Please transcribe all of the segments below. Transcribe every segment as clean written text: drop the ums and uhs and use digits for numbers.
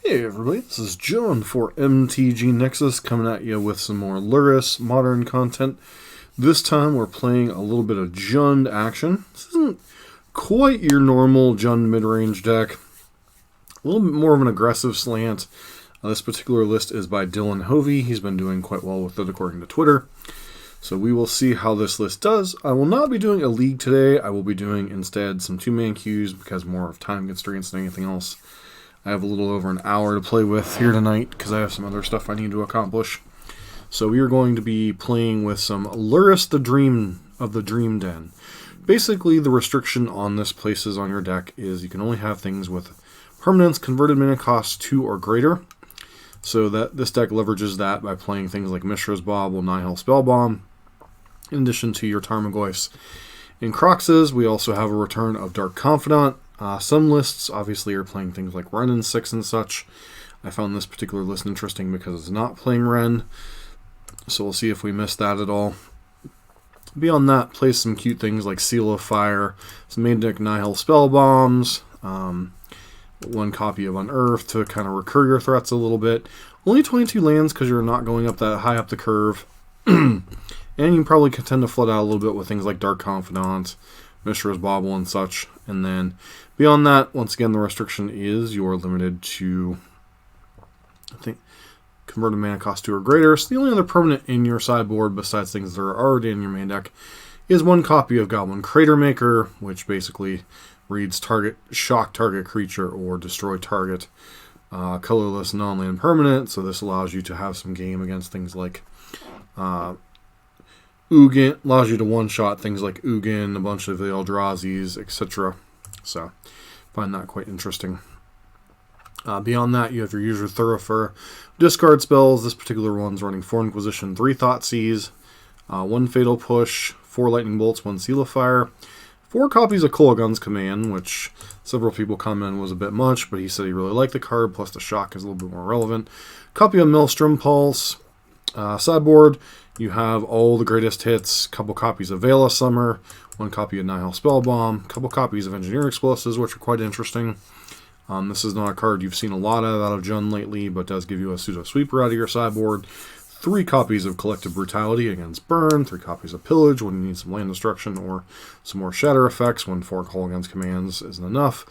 Hey everybody, this is John for MTG Nexus coming at you with some more Lurrus modern content. This time we're playing a little bit of Jund action. This isn't quite your normal Jund Midrange deck. A little bit more of an aggressive slant. This particular list is by Dylan Hovey. He's been doing quite well with it according to Twitter. So we will see how this list does. I will not be doing a league today. I will be doing instead some two-man queues because more of time constraints than anything else. I have a little over an hour to play with here tonight because I have some other stuff I need to accomplish. So we are going to be playing with some Lurrus the Dream of the Dream Den. Basically, the restriction on this places on your deck is you can only have things with permanence converted mana cost 2 or greater. So that this deck leverages that by playing things like Mishra's Bauble, Nihil Spellbomb, in addition to your Tarmogoyfs and Croxes. We also have a return of Dark Confidant. Some lists obviously are playing things like Ren and 6 and such. I found this particular list interesting because it's not playing Ren, so we'll see if we miss that at all. Beyond that, play some cute things like Seal of Fire, some main deck Nihil Spellbombs, one copy of Unearth to kind of recur your threats a little bit. Only 22 lands because you're not going up that high up the curve. And you can probably tend to flood out a little bit with things like Dark Confidant, Mishra's Bauble and such. And then beyond that, once again, the restriction is you're limited to, I think, converted mana cost 2 or greater. So the only other permanent in your sideboard, besides things that are already in your main deck, is one copy of Goblin Crater Maker, which basically reads shock target creature or destroy target colorless non-land permanent. So this allows you to have some game against things like Ugin, allows you to one-shot things like Ugin, a bunch of the Eldrazi's, etc. So, find that quite interesting. Beyond that, you have your usual Thoroughfare discard spells. This particular one's running 4 Inquisition, 3 Thoughtseize, 1 Fatal Push, 4 Lightning Bolts, 1 Seal of Fire, 4 copies of Kolaghan's Command, which several people commented was a bit much, but he said he really liked the card, plus the shock is a little bit more relevant. Copy of Maelstrom Pulse. Sideboard, you have all the greatest hits, couple copies of Veil of Summer, 1 copy of Nihil Spellbomb, couple copies of Engineer Explosives, which are quite interesting. This is not a card you've seen a lot of out of Jund lately, but does give you a pseudo sweeper out of your sideboard. 3 copies of Collective Brutality against Burn, 3 copies of Pillage when you need some land destruction or some more shatter effects when 4 Kolaghan's Commands isn't enough.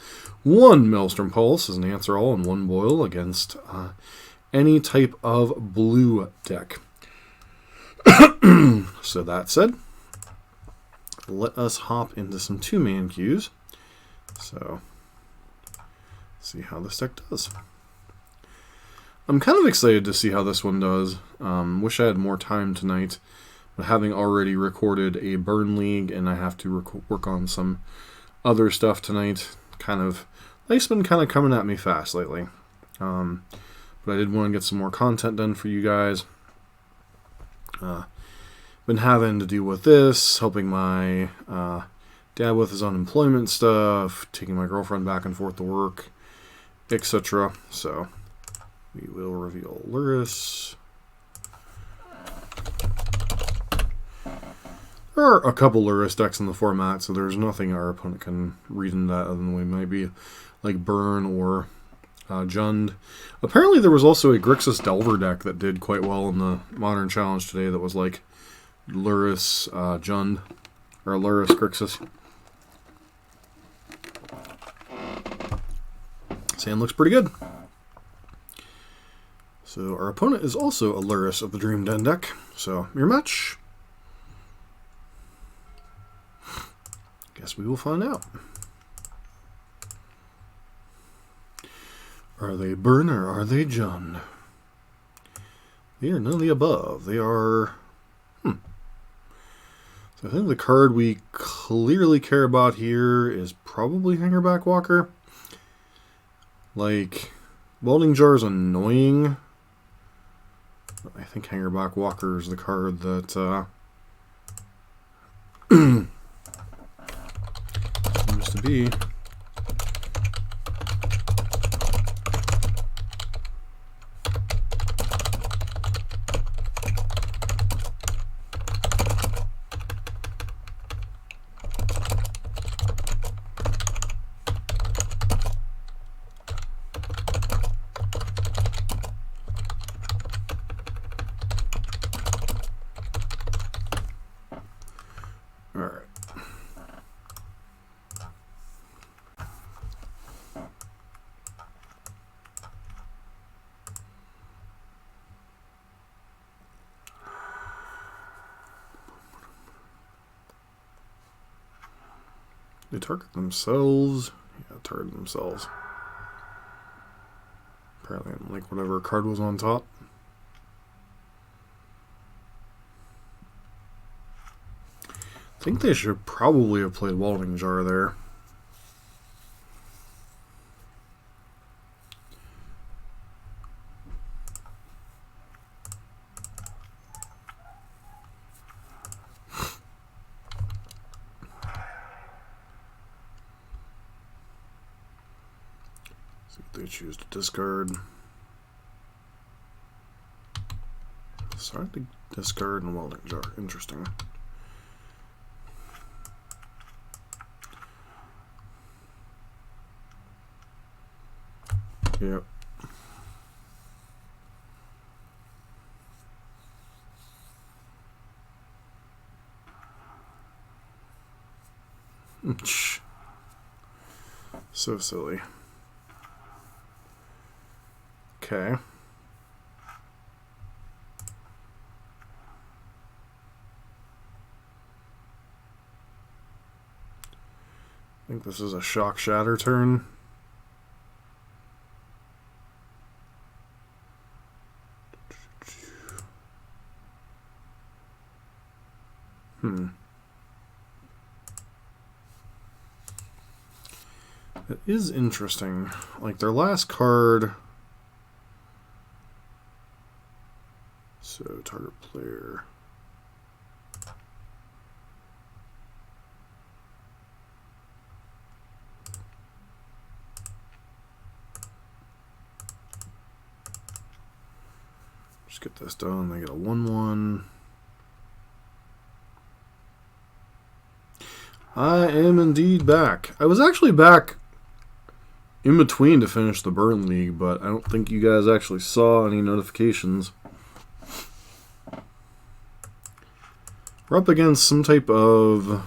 1 Maelstrom Pulse is an answer all, and 1 Boil against any type of blue deck. So that said, let us hop into some 2-man queues. So, see how this deck does. I'm kind of excited to see how this one does. Wish I had more time tonight, but having already recorded a Burn League and I have to work on some other stuff tonight, life's been kind of coming at me fast lately. But I did want to get some more content done for you guys. Been having to deal with this, helping my dad with his unemployment stuff, taking my girlfriend back and forth to work, etc. So we will reveal Lurrus. There are a couple Lurrus decks in the format, so there's nothing our opponent can read in that other than we might be like Burn or Jund. Apparently there was also a Grixis Delver deck that did quite well in the Modern Challenge today that was like Lurrus Jund, or Lurrus Grixis. Sand looks pretty good. So our opponent is also a Lurrus of the Dream Den deck. So your match? Guess we will find out. Are they Burn or are they Jund? They are none of the above. They are... So I think the card we clearly care about here is probably Hangerback Walker. Like, Welding Jar is annoying. I think Hangerback Walker is the card that seems to be... They target themselves. Yeah, target themselves. Apparently, I didn't like whatever card was on top. I think they should probably have played Welding Jar there. See what they choose to discard. Decided to discard and Welding Jar. Interesting. Yep. So silly. Okay. I think this is a Shock Shatter turn. It is interesting. Like their last card. So target player. Just get this done. They get a 1/1. I am indeed back. I was actually back in between to finish the Burn League, but I don't think you guys actually saw any notifications. We're up against some type of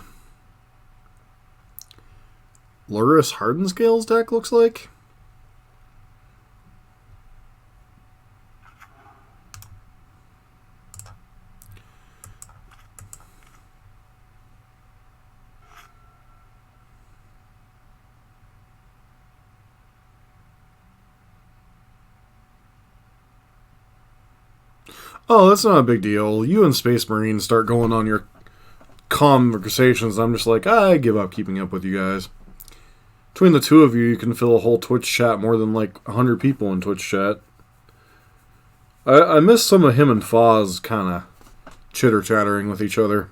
Lurrus Hardened Scales deck, looks like. Oh, that's not a big deal. You and Space Marines start going on your conversations. I'm just like, I give up keeping up with you guys. Between the two of you, you can fill a whole Twitch chat, more than like 100 people in Twitch chat. I miss some of him and Foz kind of chitter-chattering with each other.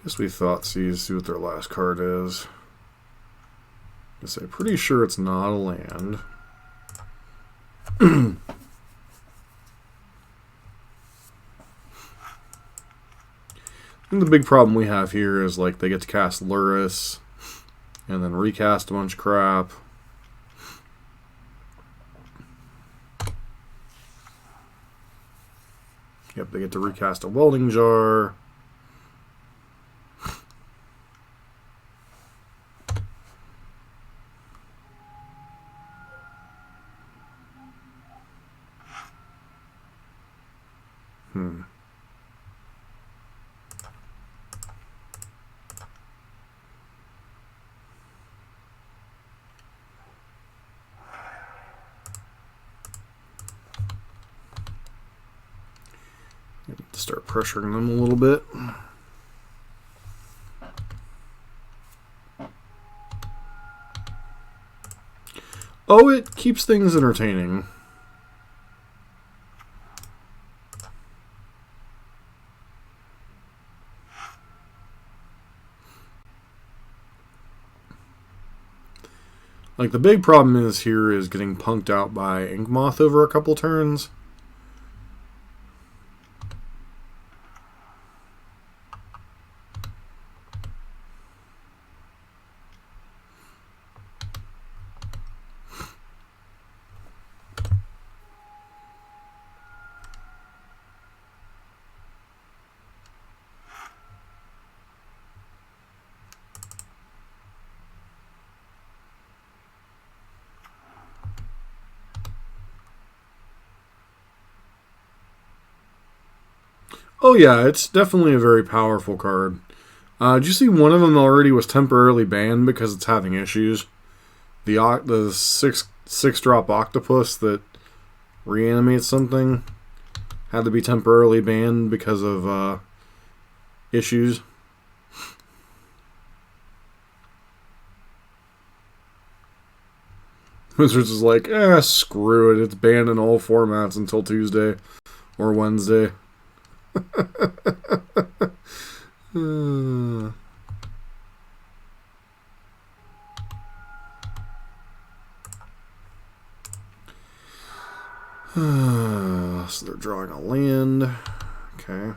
Guess we thought see what their last card is. Guess I'm pretty sure it's not a land. I think the big problem we have here is like they get to cast Lurrus and then recast a bunch of crap. Yep, they get to recast a Welding Jar. Start pressuring them a little bit. Oh, it keeps things entertaining. Like, the big problem is here is getting punked out by Inkmoth over a couple turns. Oh yeah, it's definitely a very powerful card. Did you see one of them already was temporarily banned because it's having issues? The six drop octopus that reanimates something had to be temporarily banned because of issues. Wizards is like, screw it. It's banned in all formats until Tuesday or Wednesday. So they're drawing a land. Okay.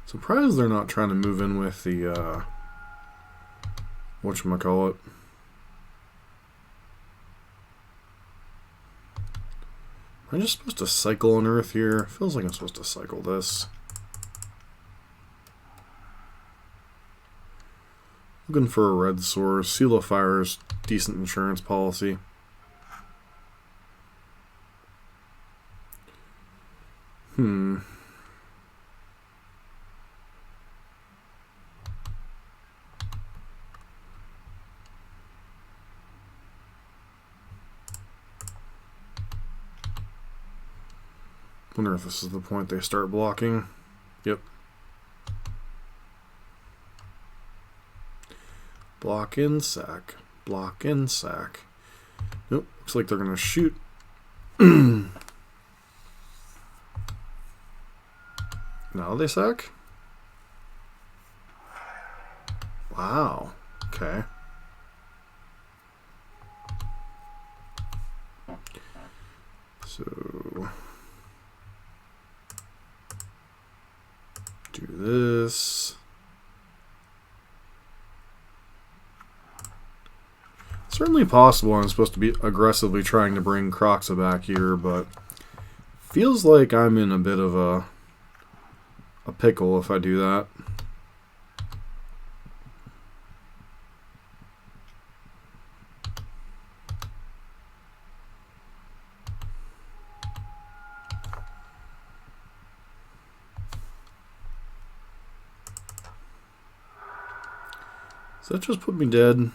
Surprised they're not trying to move in with the whatchamacallit. Am I just supposed to cycle an Earth here? Feels like I'm supposed to cycle this. Looking for a red source. Seal of Fire's decent insurance policy. Wonder if this is the point they start blocking. Yep. Block in sack. Block in sack. Nope. Looks like they're gonna shoot. Now they sack? Wow. Okay. So do this. Certainly possible I'm supposed to be aggressively trying to bring Croxa back here, but feels like I'm in a bit of a pickle if I do that. Does that just put me dead?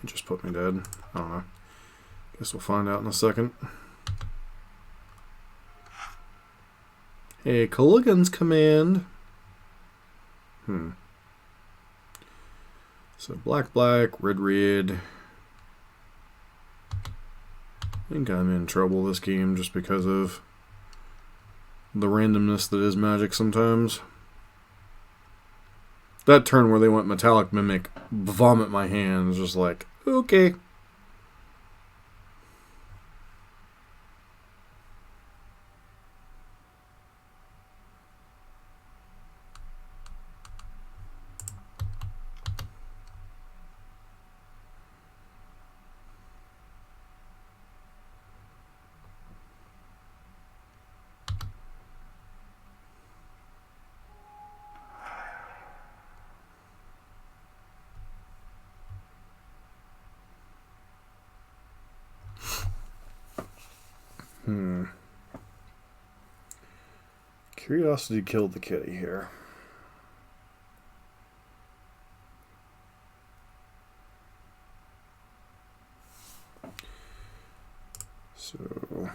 It just put me dead. I don't know. Guess we'll find out in a second. Hey, Culligan's command. So black, red, red. I think I'm in trouble this game just because of the randomness that is Magic sometimes. That turn where they went Metallic Mimic, vomit my hands, just like, okay. Curiosity killed the kitty here. So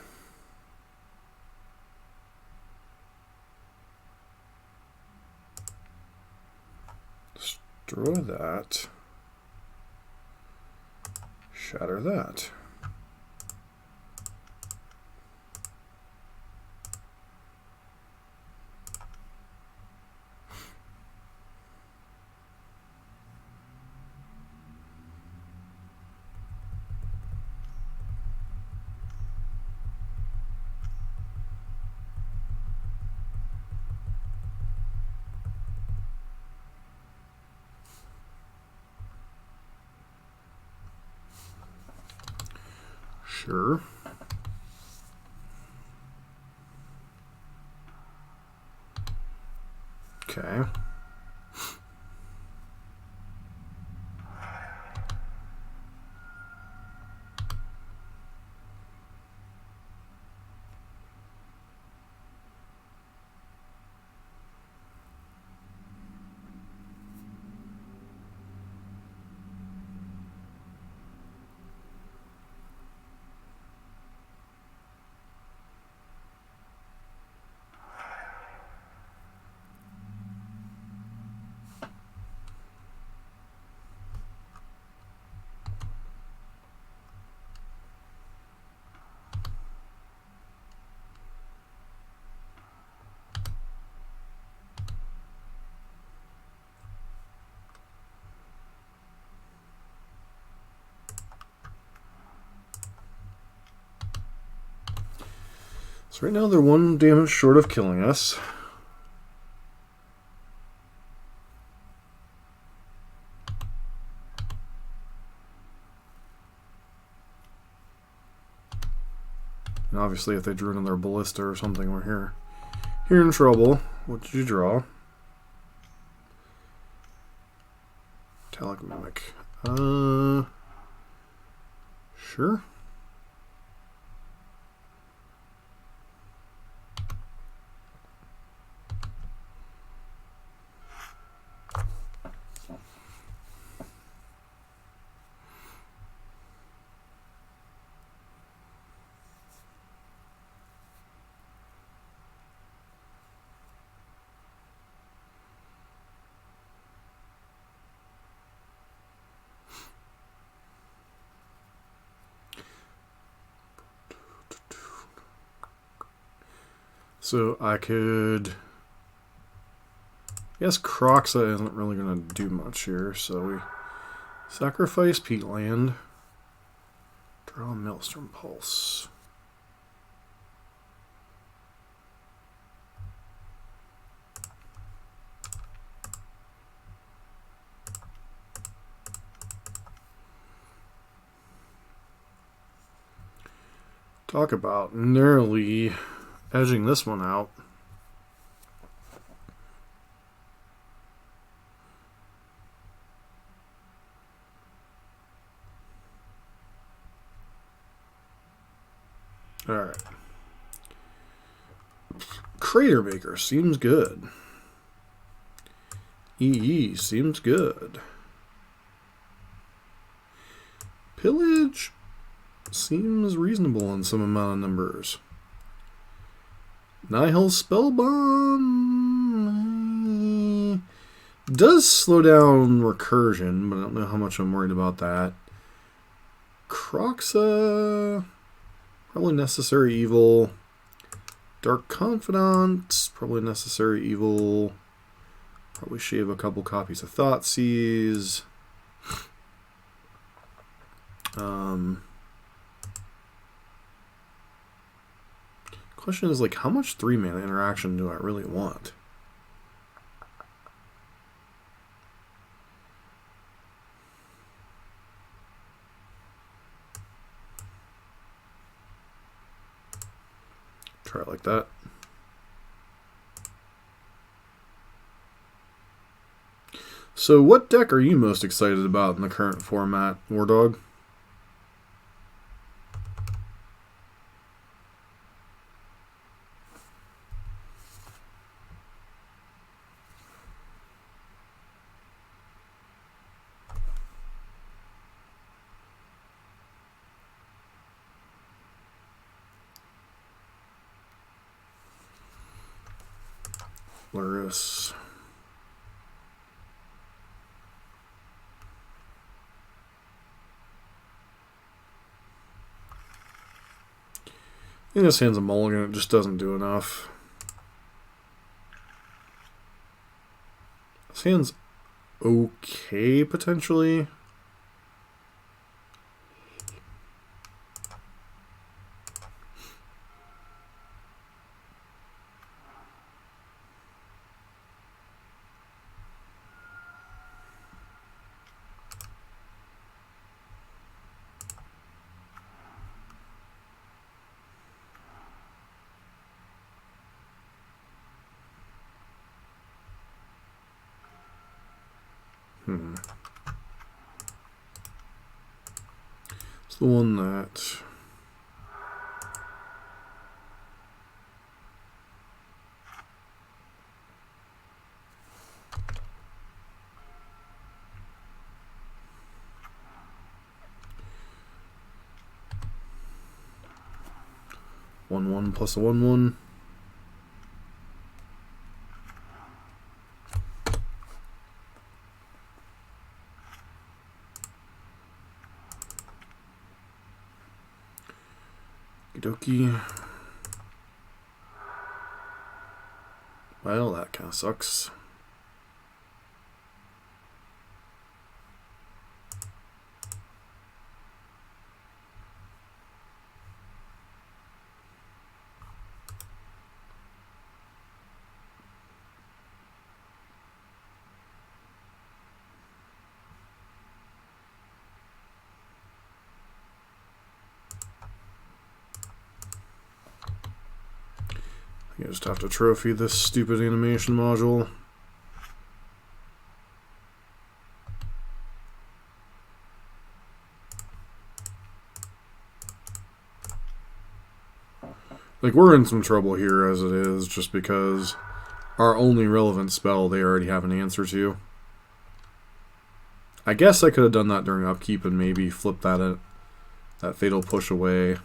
Destroy that. Shatter that. Sure. Okay. So right now they're 1 damage short of killing us. And obviously if they drew another ballista or something, we're here in trouble. What did you draw? Metallic Mimic. Sure. So I could... I guess Croxa isn't really going to do much here, so we sacrifice Peatland. Draw a Maelstrom Pulse. Talk about narrowly edging this one out. Alright. Crater Maker seems good. EE seems good. Pillage seems reasonable in some amount of numbers. Nihil Spellbomb does slow down recursion, but I don't know how much I'm worried about that. Croxa, probably necessary evil. Dark Confidant, probably necessary evil. Probably shave a couple copies of Thoughtseize. Question is, like, how much 3-mana interaction do I really want? Try it like that. So what deck are you most excited about in the current format, Wardog? Lurrus. think this hand's a mulligan. It just doesn't do enough. This hand's okay, potentially. It's the one that... one plus a 1/1. Okie. Well, that kind of sucks. I just have to trophy this stupid animation module. Like, we're in some trouble here as it is, just because our only relevant spell they already have an answer to. I guess I could have done that during upkeep and maybe flip that fatal push away.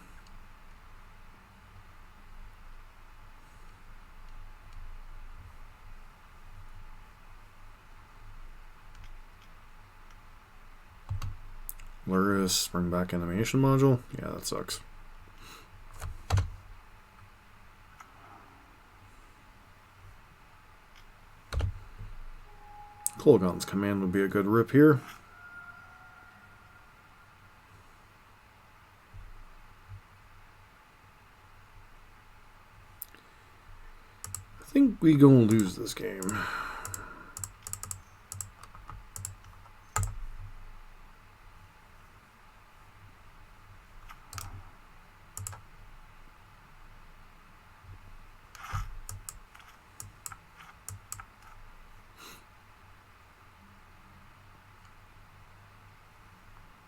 Lurrus, bring back animation module. Yeah, that sucks. Kolaghan's command would be a good rip here. I think we gonna lose this game.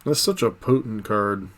That's such a potent card.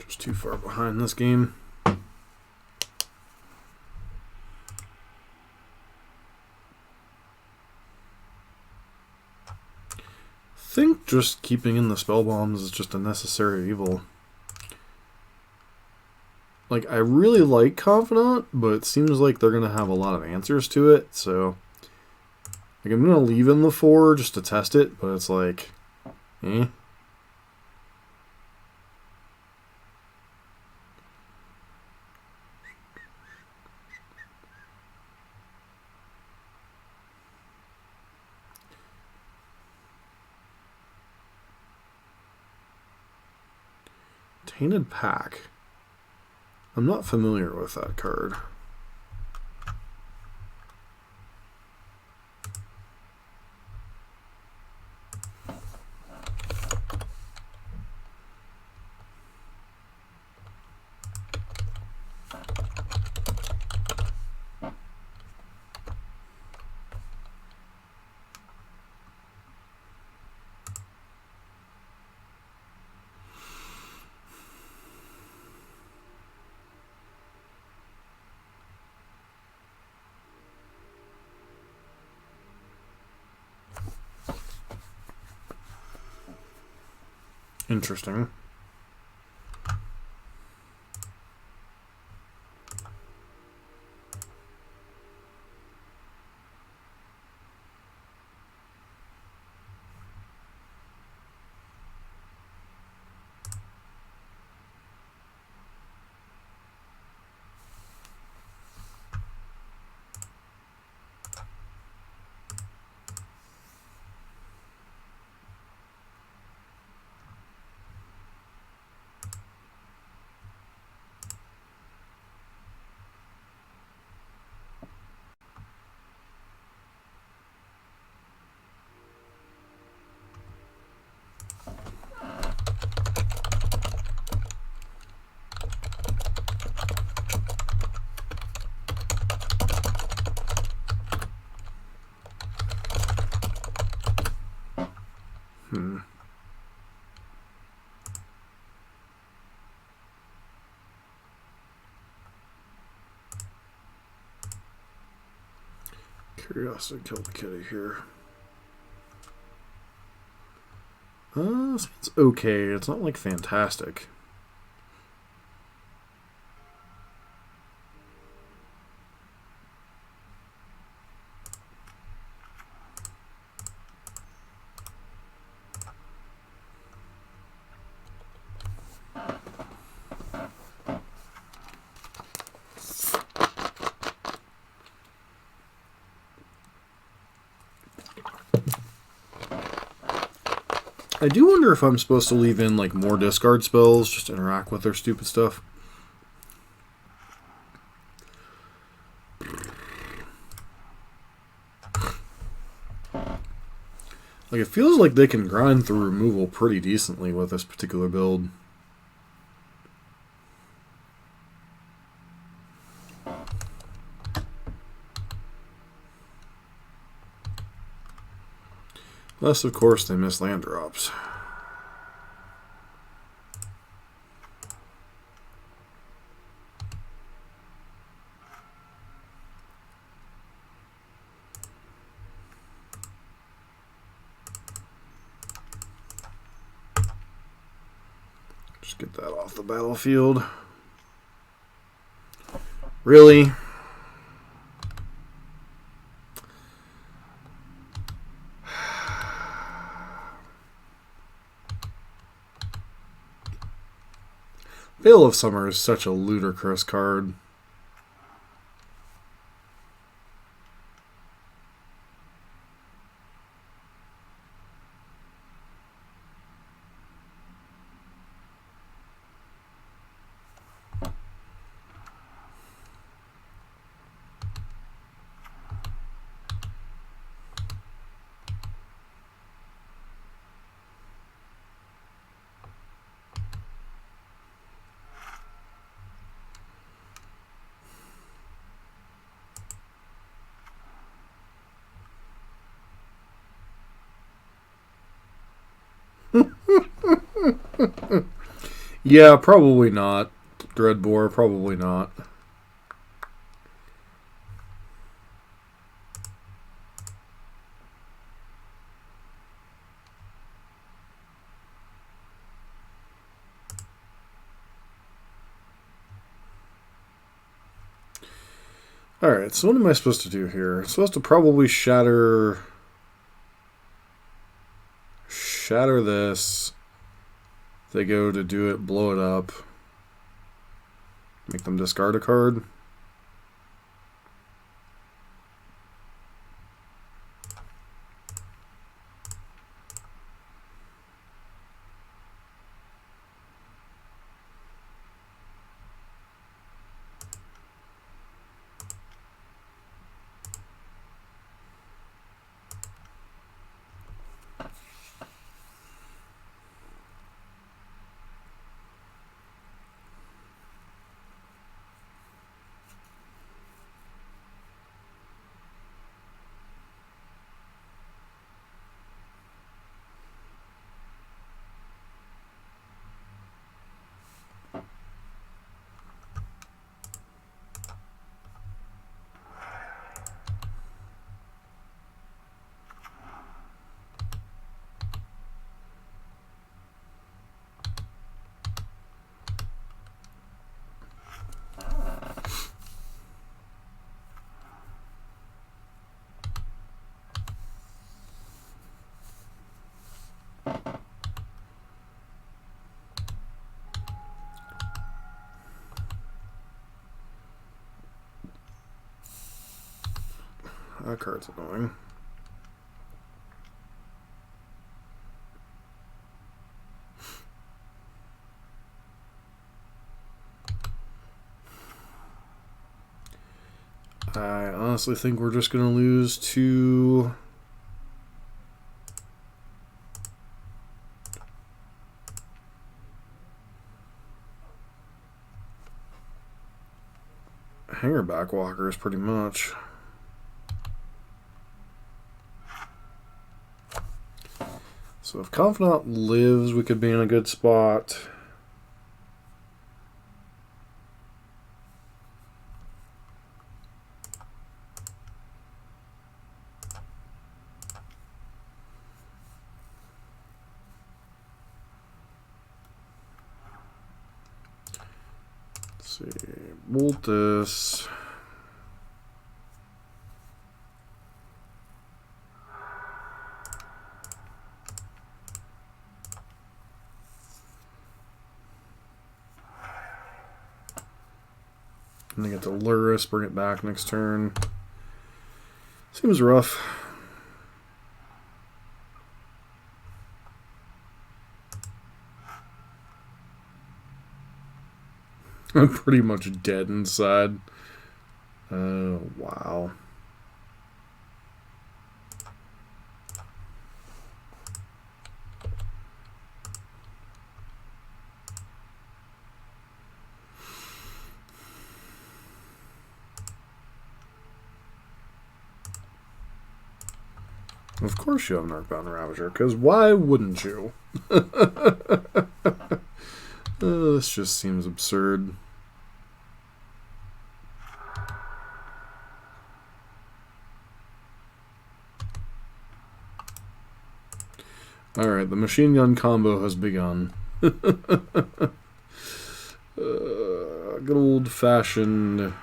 Just too far behind this game. I think just keeping in the spell bombs is just a necessary evil. Like, I really like Confidant, but it seems like they're going to have a lot of answers to it, so... Like, I'm going to leave in the 4 just to test it, but it's like... Eh. Tainted Pack. I'm not familiar with that card. Interesting. Curiosity killed the kitty here. It's okay. It's not like fantastic. I do wonder if I'm supposed to leave in like more discard spells just to interact with their stupid stuff. Like, it feels like they can grind through removal pretty decently with this particular build. Unless, of course, they miss land drops. Just get that off the battlefield. Really? Veil of Summer is such a ludicrous card. Yeah, probably not. Dreadbore, probably not. Alright, so what am I supposed to do here? I'm supposed to probably shatter this. If they go to do it, blow it up. Make them discard a card. that card's annoying. I honestly think we're just going to lose to Hangerback Walkers pretty much. So if Confidant lives, we could be in a good spot. Let's see, bolt this. And then get the Lurrus, bring it back next turn. Seems rough. I'm pretty much dead inside. Oh, wow. Of course you have an Arcbound Ravager, because why wouldn't you? This just seems absurd. Alright, the machine gun combo has begun. Good old-fashioned...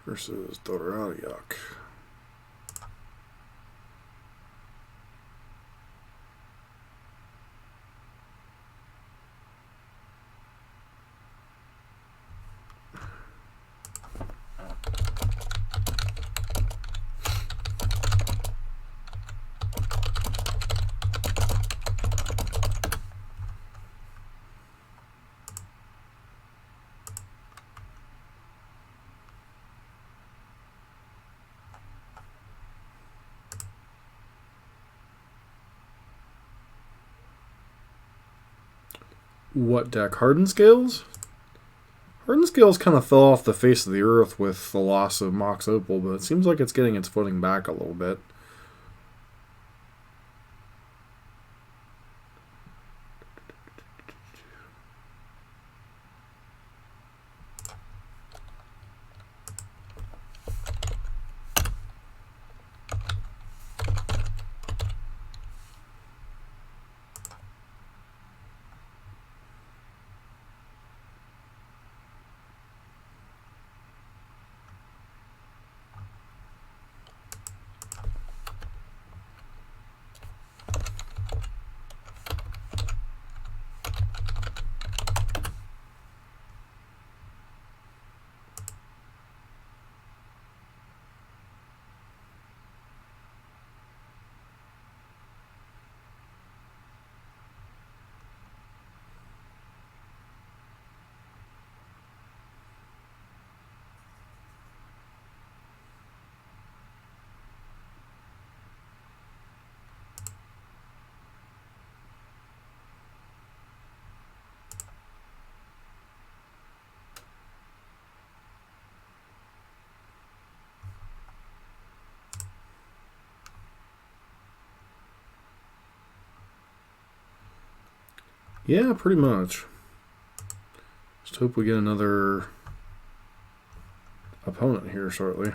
versus Doradiak. What deck? Hardened Scales? Hardened Scales kind of fell off the face of the earth with the loss of Mox Opal, but it seems like it's getting its footing back a little bit. Yeah, pretty much. Just hope we get another opponent here shortly.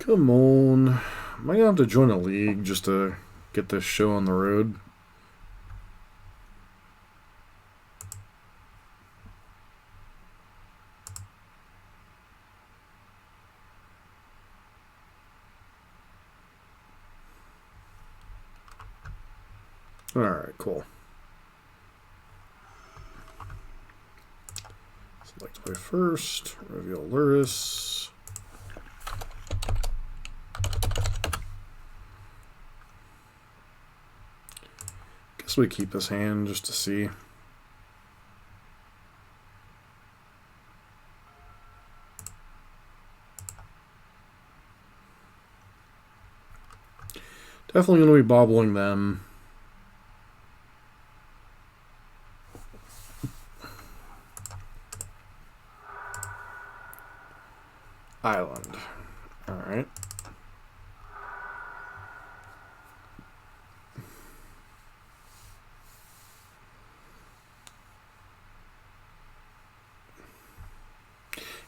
Come on. Am I going to have to join a league just to get this show on the road? Alright, cool. Select play first. Reveal Lurrus. Guess we keep this hand just to see. Definitely going to be bobbling them. Island. Alright.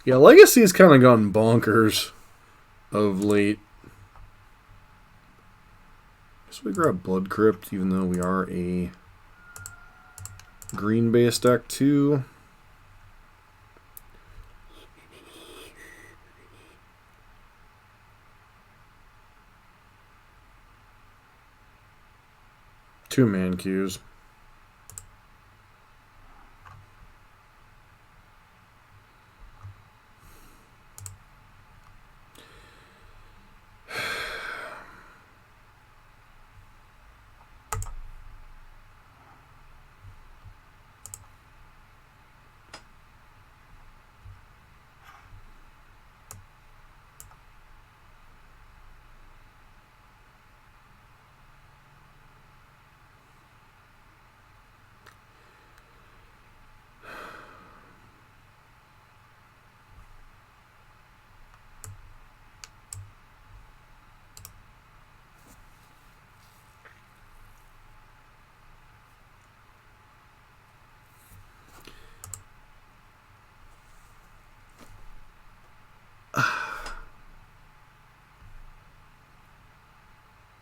Yeah, Legacy's kind of gone bonkers of late. Guess we grab Blood Crypt, even though we are a green base deck too. Two man queues.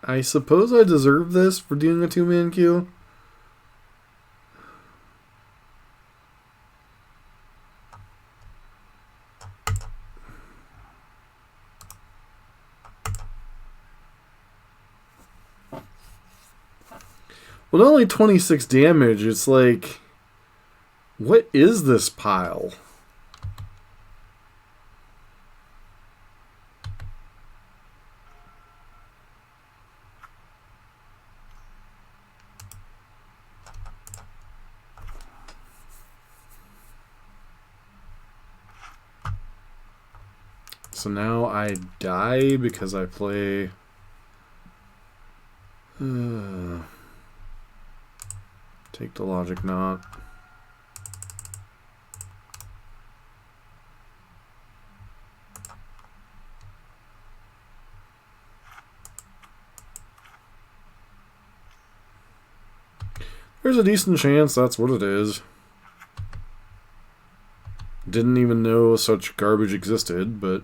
I suppose I deserve this for doing a two-man queue. Well, not only 26 damage, it's like, what is this pile? So now I die because I play... Take the logic knot. There's a decent chance that's what it is. Didn't even know such garbage existed, but...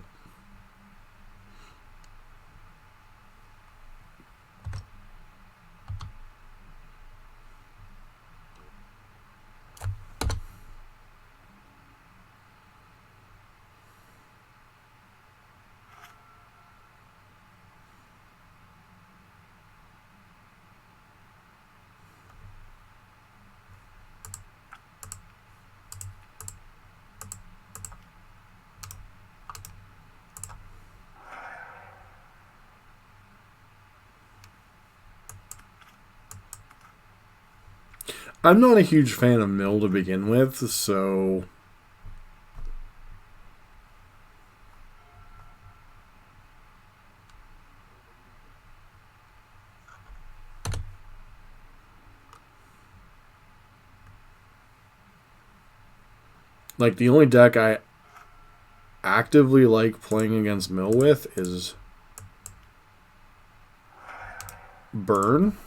I'm not a huge fan of mill to begin with, so... Like, the only deck I actively like playing against mill with is Burn.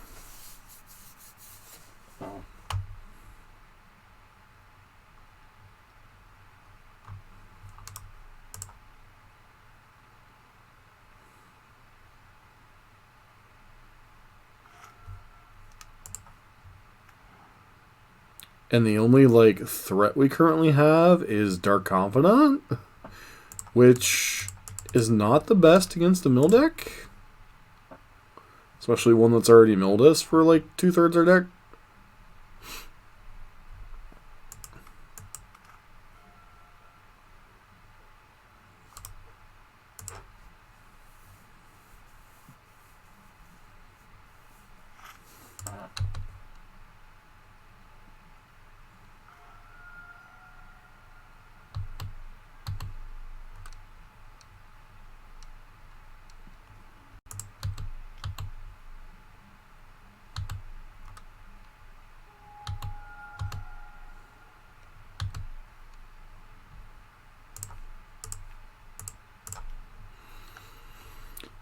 And the only, like, threat we currently have is Dark Confidant, which is not the best against a mill deck. Especially one that's already milled us for, like, 2/3 our deck.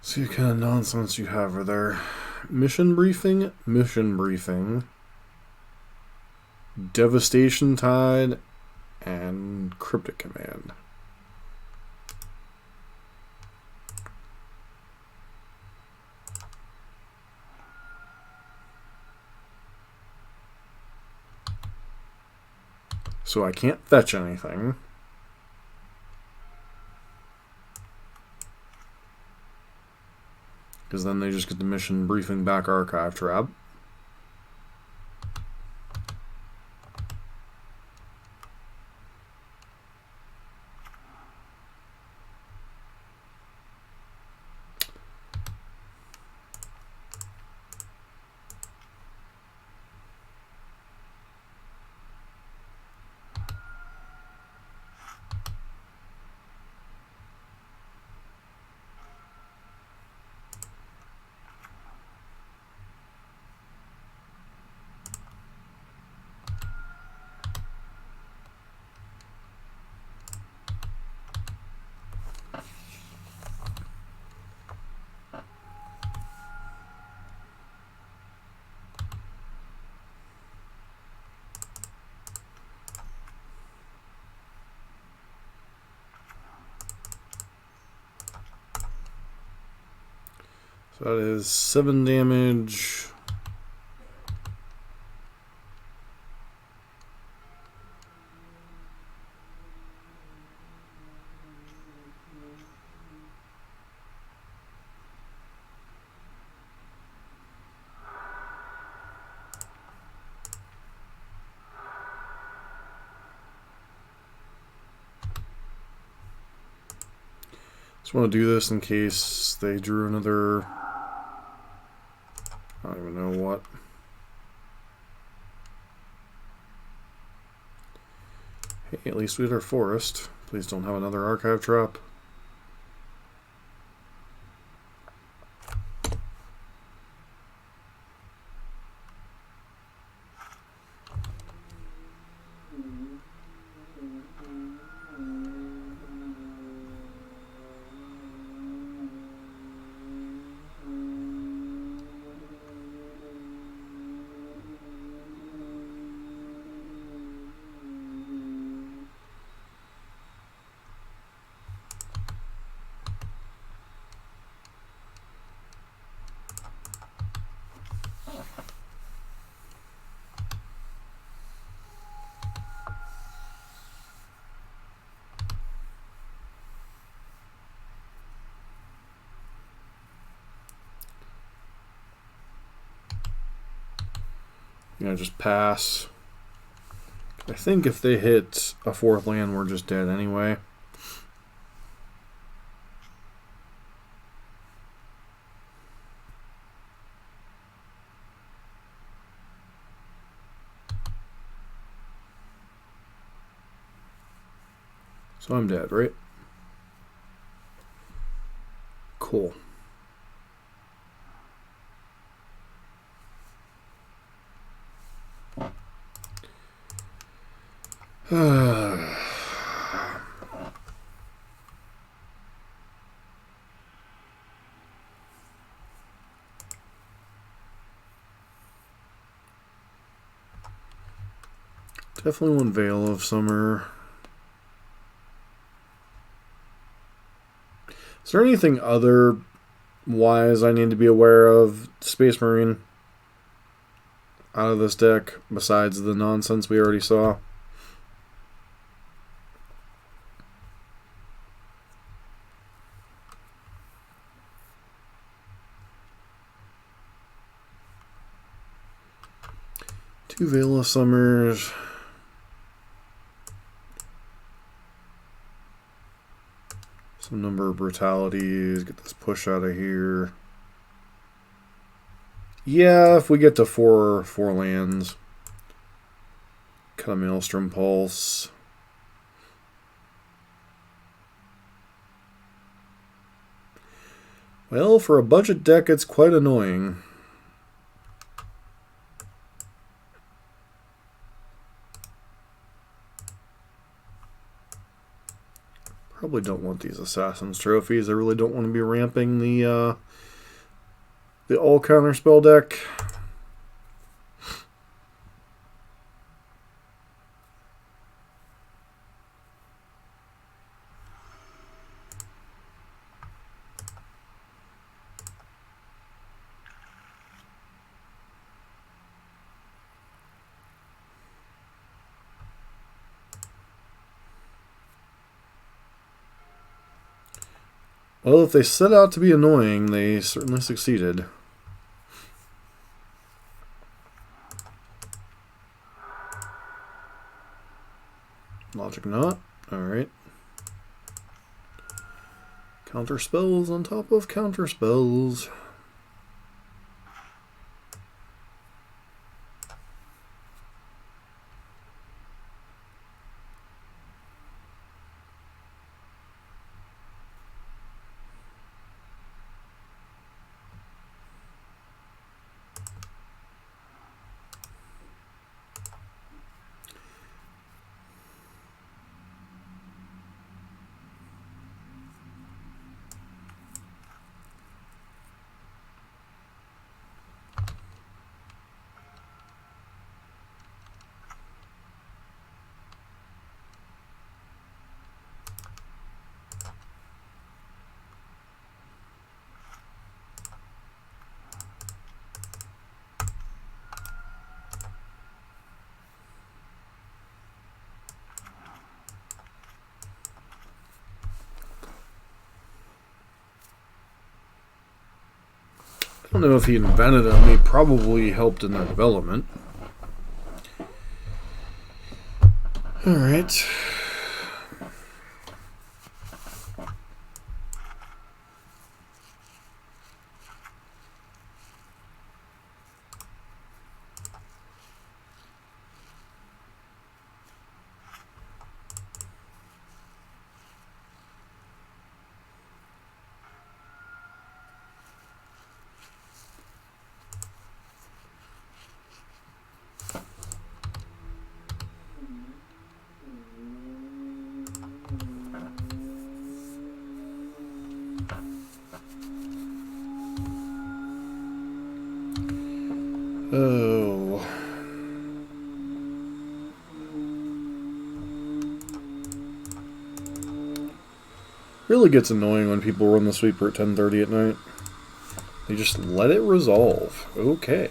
See what kind of nonsense you have over there. Mission briefing, Devastation Tide, and Cryptic Command. So I can't fetch anything. Because then they just get the mission briefing back archive trap. So that is 7 damage. Just want to do this in case they drew another... I don't even know what. Hey, at least we had our forest. Please don't have another archive trap. Just pass. I think if they hit a 4th land, we're just dead anyway. So I'm dead, right? Cool. Definitely one Veil of Summer. Is there anything otherwise I need to be aware of, Space Marine? out of this deck besides the nonsense we already saw. Two Veil of Summers. Some Number of Brutalities. Get this push out of here. Yeah, if we get to four lands. Cut a Maelstrom Pulse. Well, for a budget deck, it's quite annoying. Probably don't want these Assassin's Trophies. I really don't want to be ramping the all counterspell deck. Well, if they set out to be annoying, they certainly succeeded. Logic not. Alright. Counter spells on top of counter spells. I don't know if he invented them. He probably helped in their development. Alright. Oh. Really gets annoying when people run the sweeper at 10:30 at night. They just let it resolve. Okay.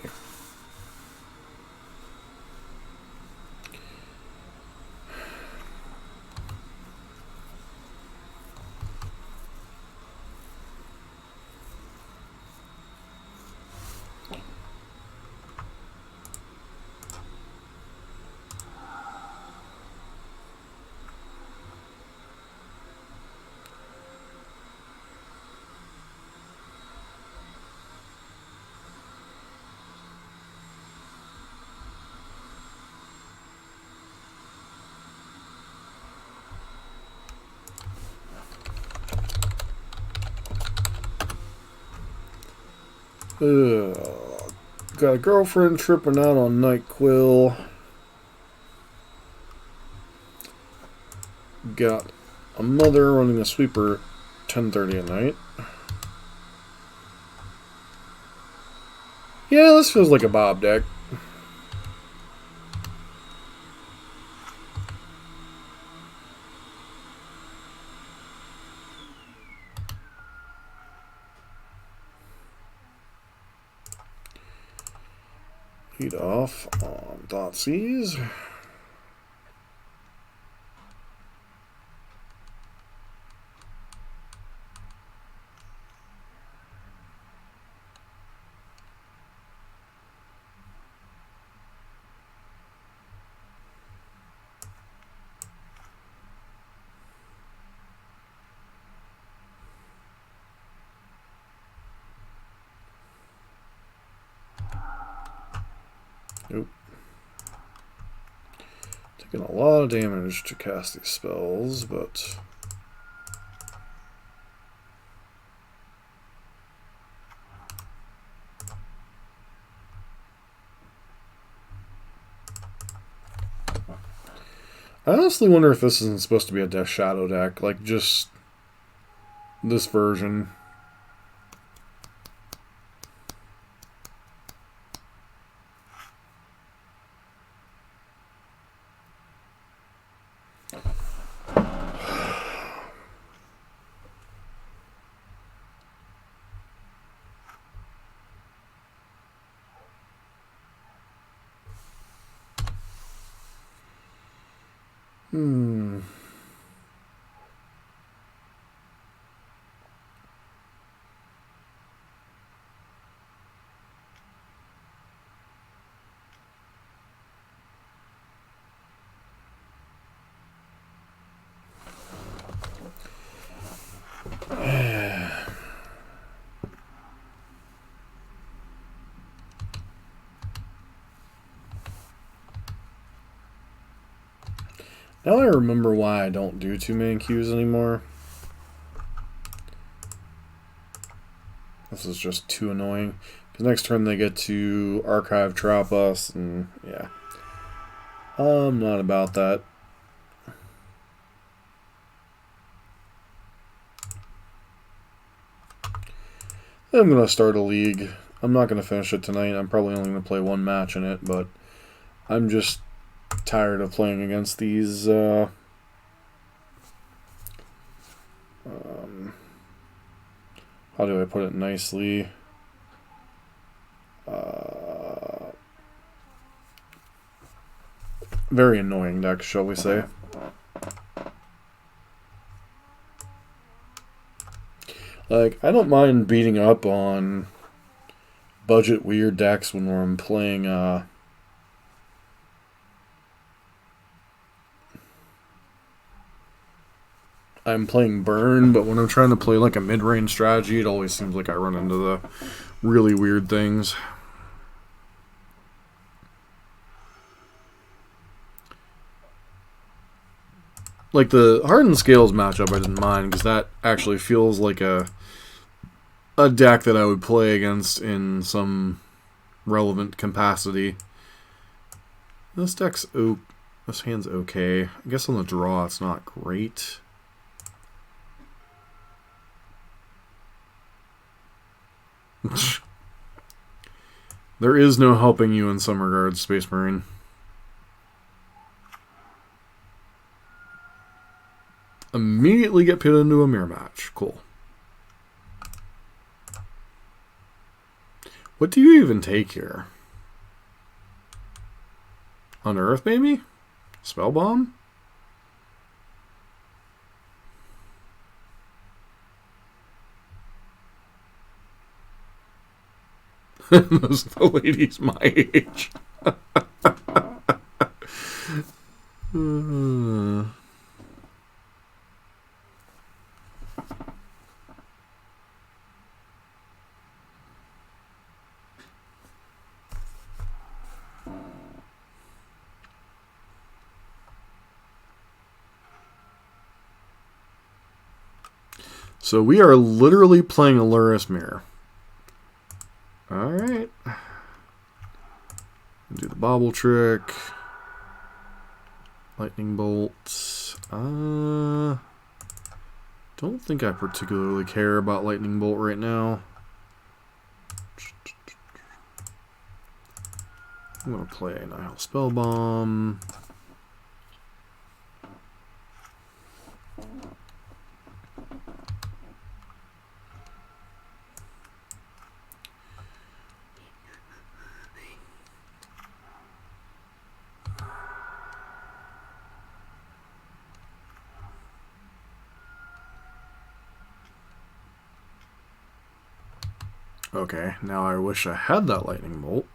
Got a girlfriend tripping out on NyQuil. Got a mother running a sweeper at 10:30 at night. Yeah, this feels like a Bob deck. Lead off. off on Dotsies. Nope. Taking a lot of damage to cast these spells, but I honestly wonder if this isn't supposed to be a Death Shadow deck, like just this version. Now I remember why I don't do 2-man queues anymore. This is just too annoying. Because next turn they get to archive trap us, and yeah. I'm not about that. I'm going to start a league. I'm not going to finish it tonight. I'm probably only going to play one match in it, but I'm just tired of playing against these how do I put it nicely? Very annoying decks, shall we say. Like, I don't mind beating up on budget weird decks when I'm playing Burn, but when I'm trying to play like a mid-range strategy, it always seems like I run into the really weird things. Like the Hardened Scales matchup I didn't mind, because that actually feels like a deck that I would play against in some relevant capacity. This hand's okay. I guess on the draw it's not great. There is no helping you in some regards, Space Marine. Immediately get put into a mirror match. Cool. What do you even take here? Unearth, maybe? Spell Bomb? Those are the ladies my age. So we are literally playing a Lurrus mirror. Alright. Do the bobble trick. Lightning bolt. Don't think I particularly care about lightning bolt right now. I'm going to play a Nihil Spell Bomb. Okay, now I wish I had that lightning bolt.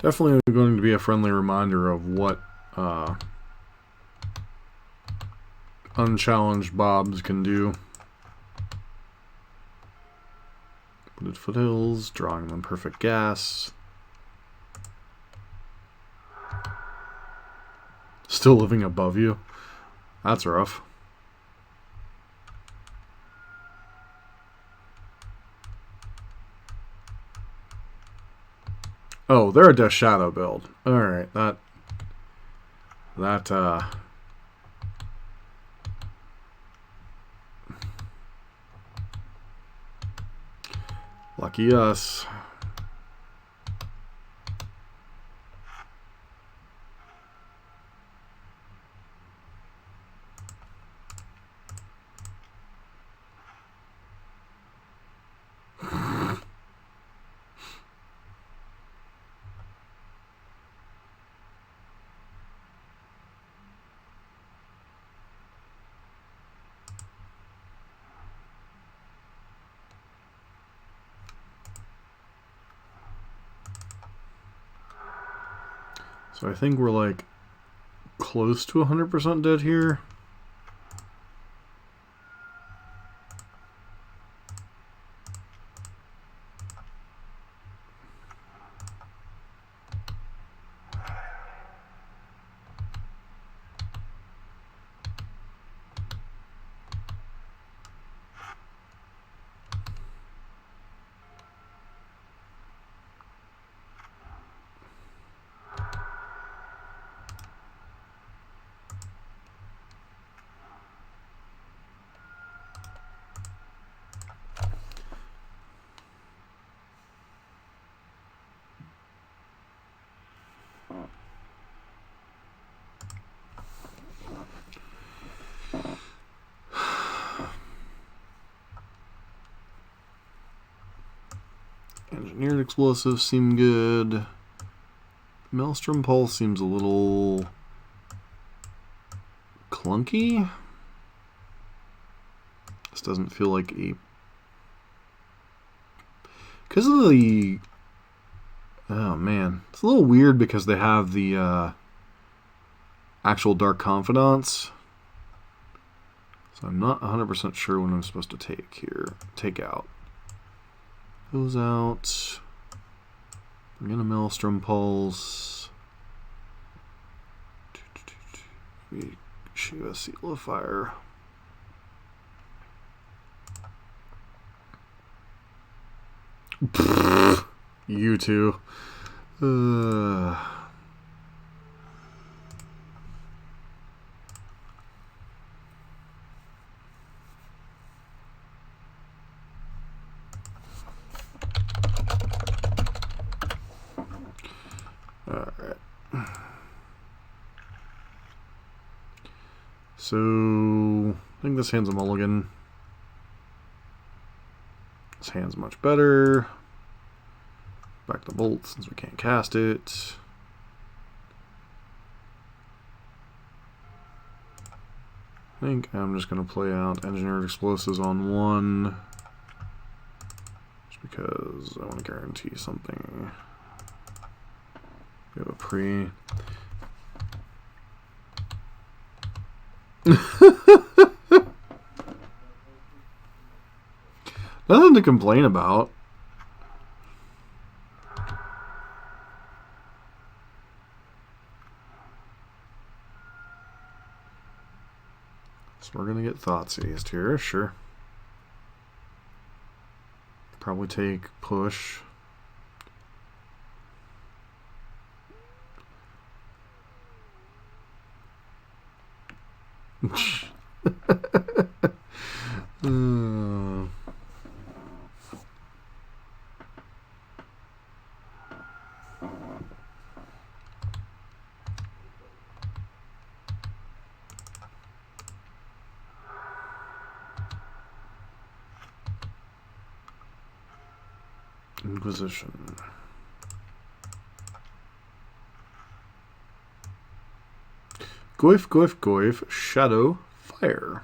Definitely going to be a friendly reminder of what unchallenged bobs can do. Wooded foothills, drawing them perfect gas. Still living above you. That's rough. Oh, they're a Death Shadow build. Alright, that lucky us. So I think we're like close to 100% dead here. Engineered explosives seem good. Maelstrom Pulse seems a little clunky. This doesn't feel like a... Because of the... Oh man, it's a little weird because they have the actual Dark Confidants. So I'm not 100% sure what I'm supposed to take here. Take out. Those out. Bring in a Maelstrom Pulse. Shoot a Seal of Fire. You two. Alright. So, I think this hand's a mulligan. This hand's much better. Back the bolt since we can't cast it. I think I'm just going to play out Engineered Explosives on one. Just because I want to guarantee something. We have a pre. Nothing to complain about. So we're gonna get Thoughtseized here, sure. Probably take push. Inquisition. Goif, goif, goif, shadow, fire.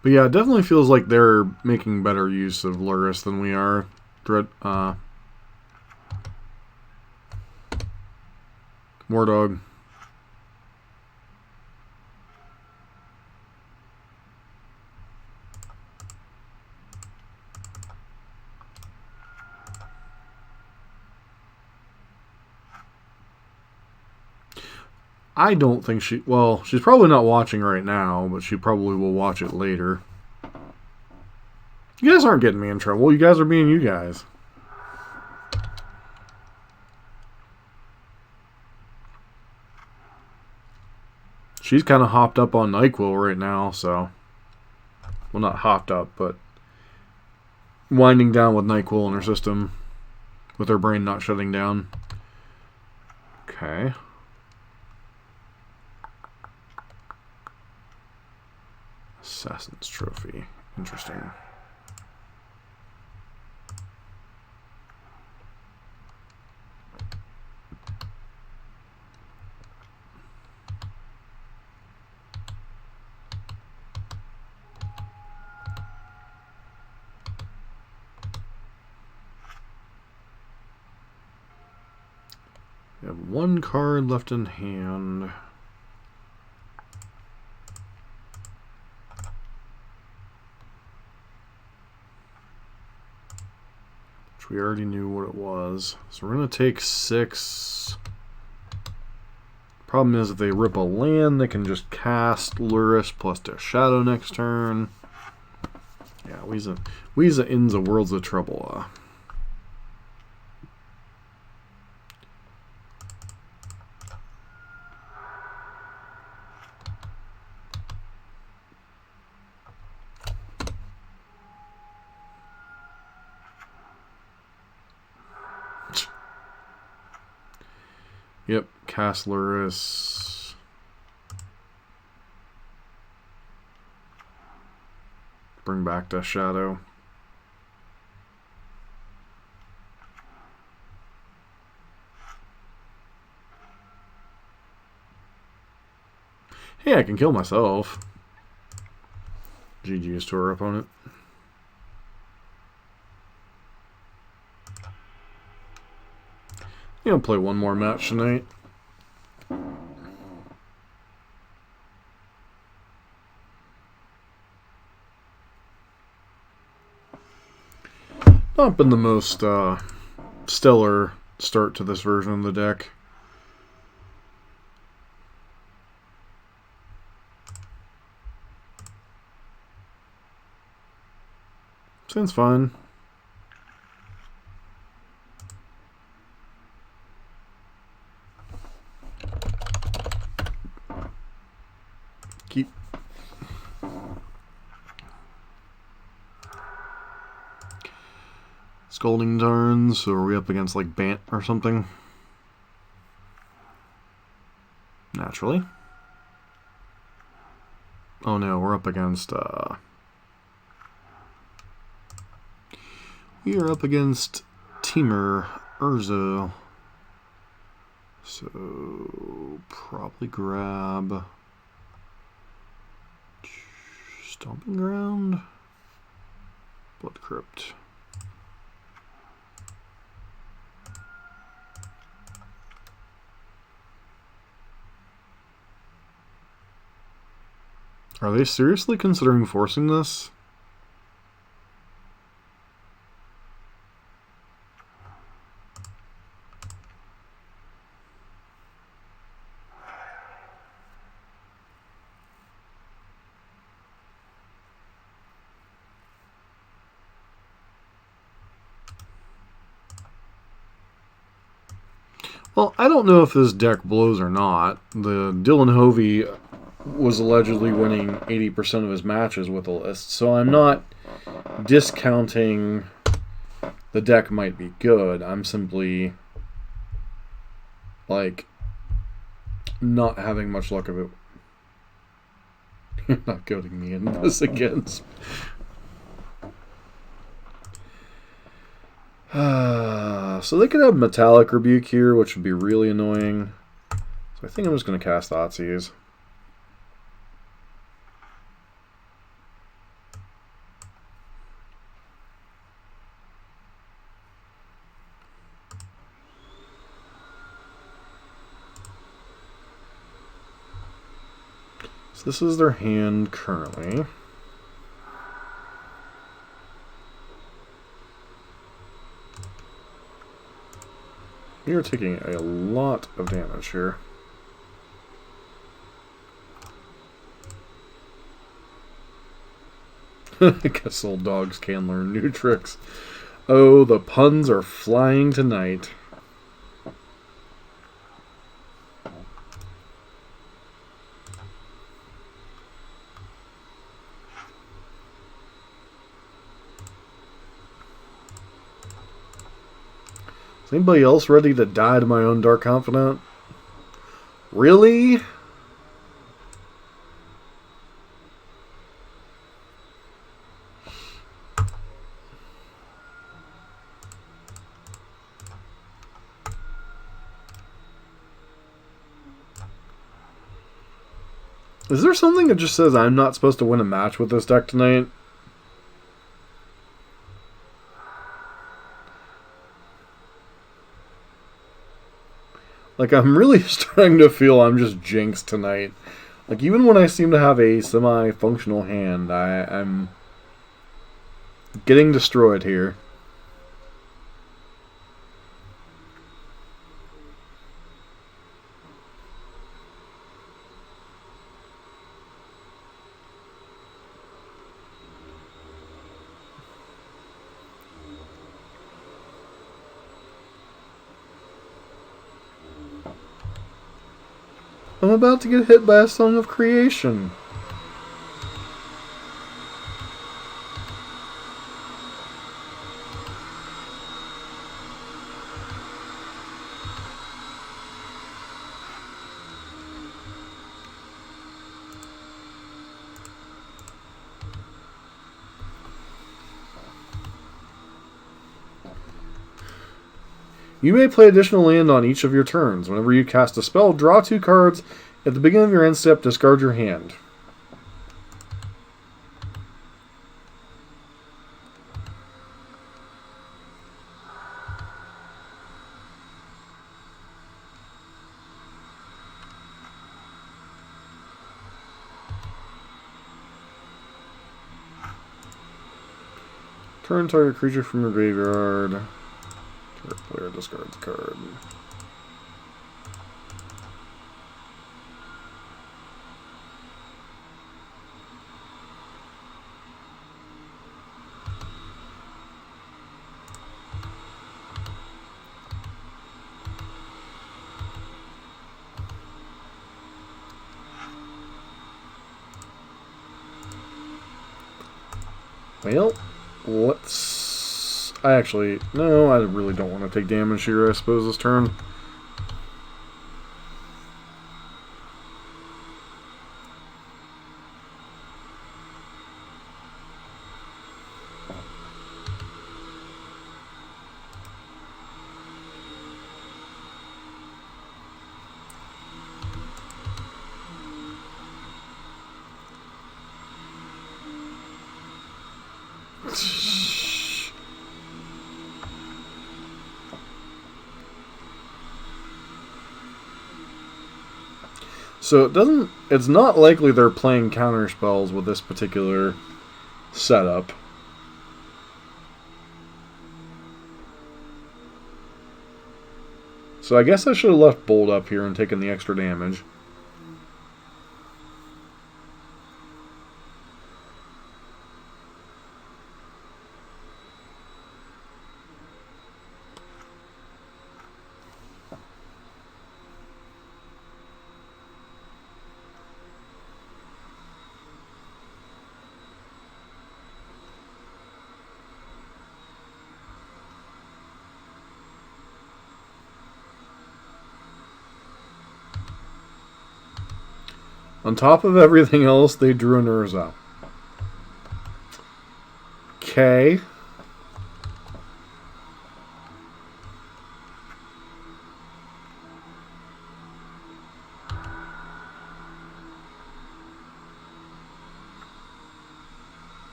But yeah, it definitely feels like they're making better use of Lurrus than we are. Mordog. I don't think she... Well, she's probably not watching right now, but she probably will watch it later. You guys aren't getting me in trouble. You guys are being you guys. She's kind of hopped up on NyQuil right now, so... Well, not hopped up, but... winding down with NyQuil in her system. With her brain not shutting down. Okay. Assassin's Trophy. Interesting. We have one card left in hand. Which we already knew what it was. So we're going to take 6. Problem is, if they rip a land, they can just cast Lurrus plus their shadow next turn. Yeah, Weeza ends a worlds of trouble. Yep, cast Lurrus. Bring back the shadow. Hey, I can kill myself. GG's to our opponent. I'll play one more match tonight. Not been the most stellar start to this version of the deck. Seems fine. Keep. Scalding Tarns, so are we up against like Bant or something? Naturally. Oh no, we're up against we are up against Temur Urza. So probably grab Stomping Ground, Blood Crypt. Are they seriously considering forcing this? Well, I don't know if this deck blows or not. The Dylan Hovey was allegedly winning 80% of his matches with the list, so I'm not discounting the deck might be good. I'm simply, like, not having much luck of it. You're not goading me into this again. So they could have Metallic Rebuke here, which would be really annoying. So I think I'm just going to cast Thoughtseize. So this is their hand currently. You're taking a lot of damage here. I guess old dogs can learn new tricks. Oh, the puns are flying tonight. Is anybody else ready to die to my own Dark Confidant? Really? Is there something that just says I'm not supposed to win a match with this deck tonight? Like, I'm really starting to feel I'm just jinxed tonight. Like, even when I seem to have a semi-functional hand, I'm getting destroyed here. I'm about to get hit by a Song of Creation. You may play additional land on each of your turns. Whenever you cast a spell, draw 2 cards. At the beginning of your end step, discard your hand. Turn target creature from your graveyard. Target player discards a card. Well, let's... No, I really don't want to take damage here, I suppose, this turn. So it's not likely they're playing counter spells with this particular setup. So I guess I should have left Bolt up here and taken the extra damage. On top of everything else, they drew an Urza. Okay.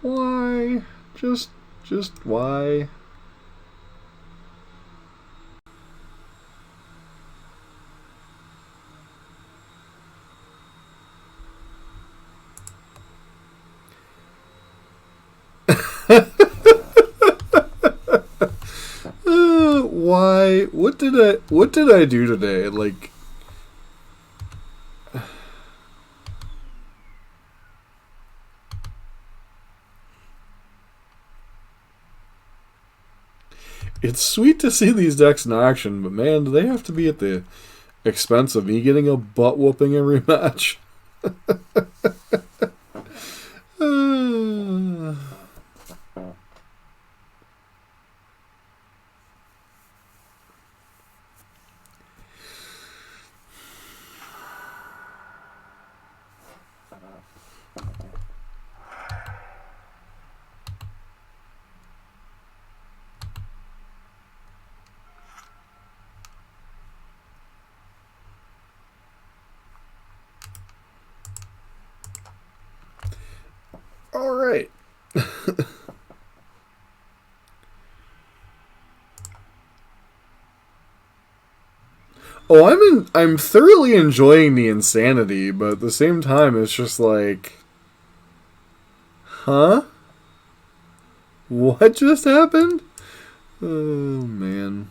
Why? Just why? Why? What did I do today? Like, it's sweet to see these decks in action, but man, do they have to be at the expense of me getting a butt whooping every match? All right. Oh, I'm thoroughly enjoying the insanity, but at the same time, it's just like, huh? What just happened? Oh, man.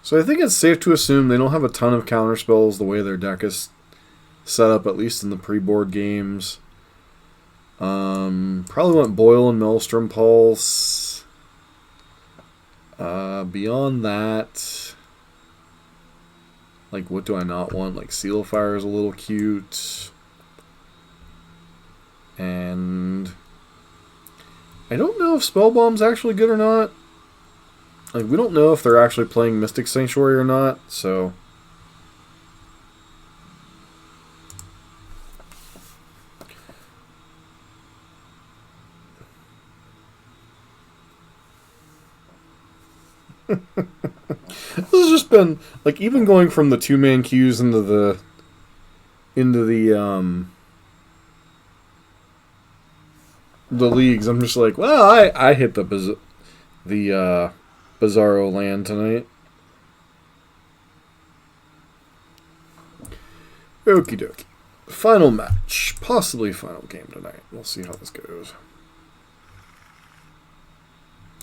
So I think it's safe to assume they don't have a ton of counterspells the way their deck is set up, at least in the pre-board games. Probably went Boil and Maelstrom Pulse. Beyond that, like, what do I not want? Like, Seal of Fire is a little cute. And I don't know if Spellbomb's actually good or not. Like, we don't know if they're actually playing Mystic Sanctuary or not, so... This has just been, like, even going from the two-man queues into the leagues, I'm just like, well, I hit the Bizarro land tonight. Okie dokie. Final match. Possibly final game tonight. We'll see how this goes.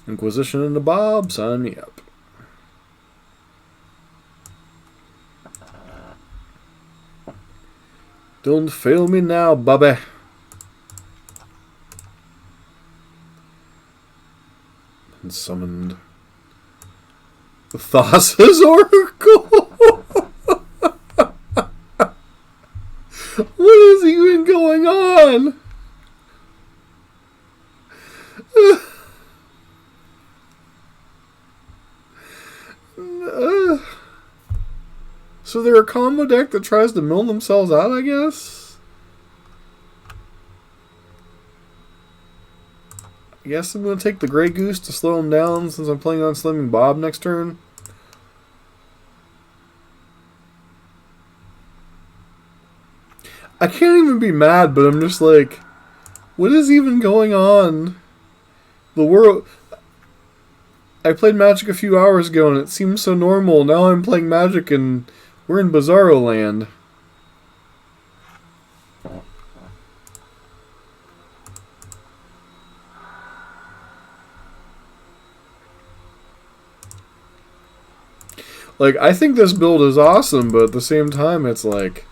Inquisition and the Bob, sign me up. Don't fail me now, Bobby. And summoned Thassa's Oracle. What is even going on? So they're a combo deck that tries to mill themselves out, I guess? I guess I'm going to take the Grey Goose to slow them down since I'm playing on Slimming Bob next turn. I can't even be mad, but I'm just like, what is even going on? The world... I played Magic a few hours ago and it seems so normal. Now I'm playing Magic and we're in Bizarro land. Like, I think this build is awesome, but at the same time, it's like,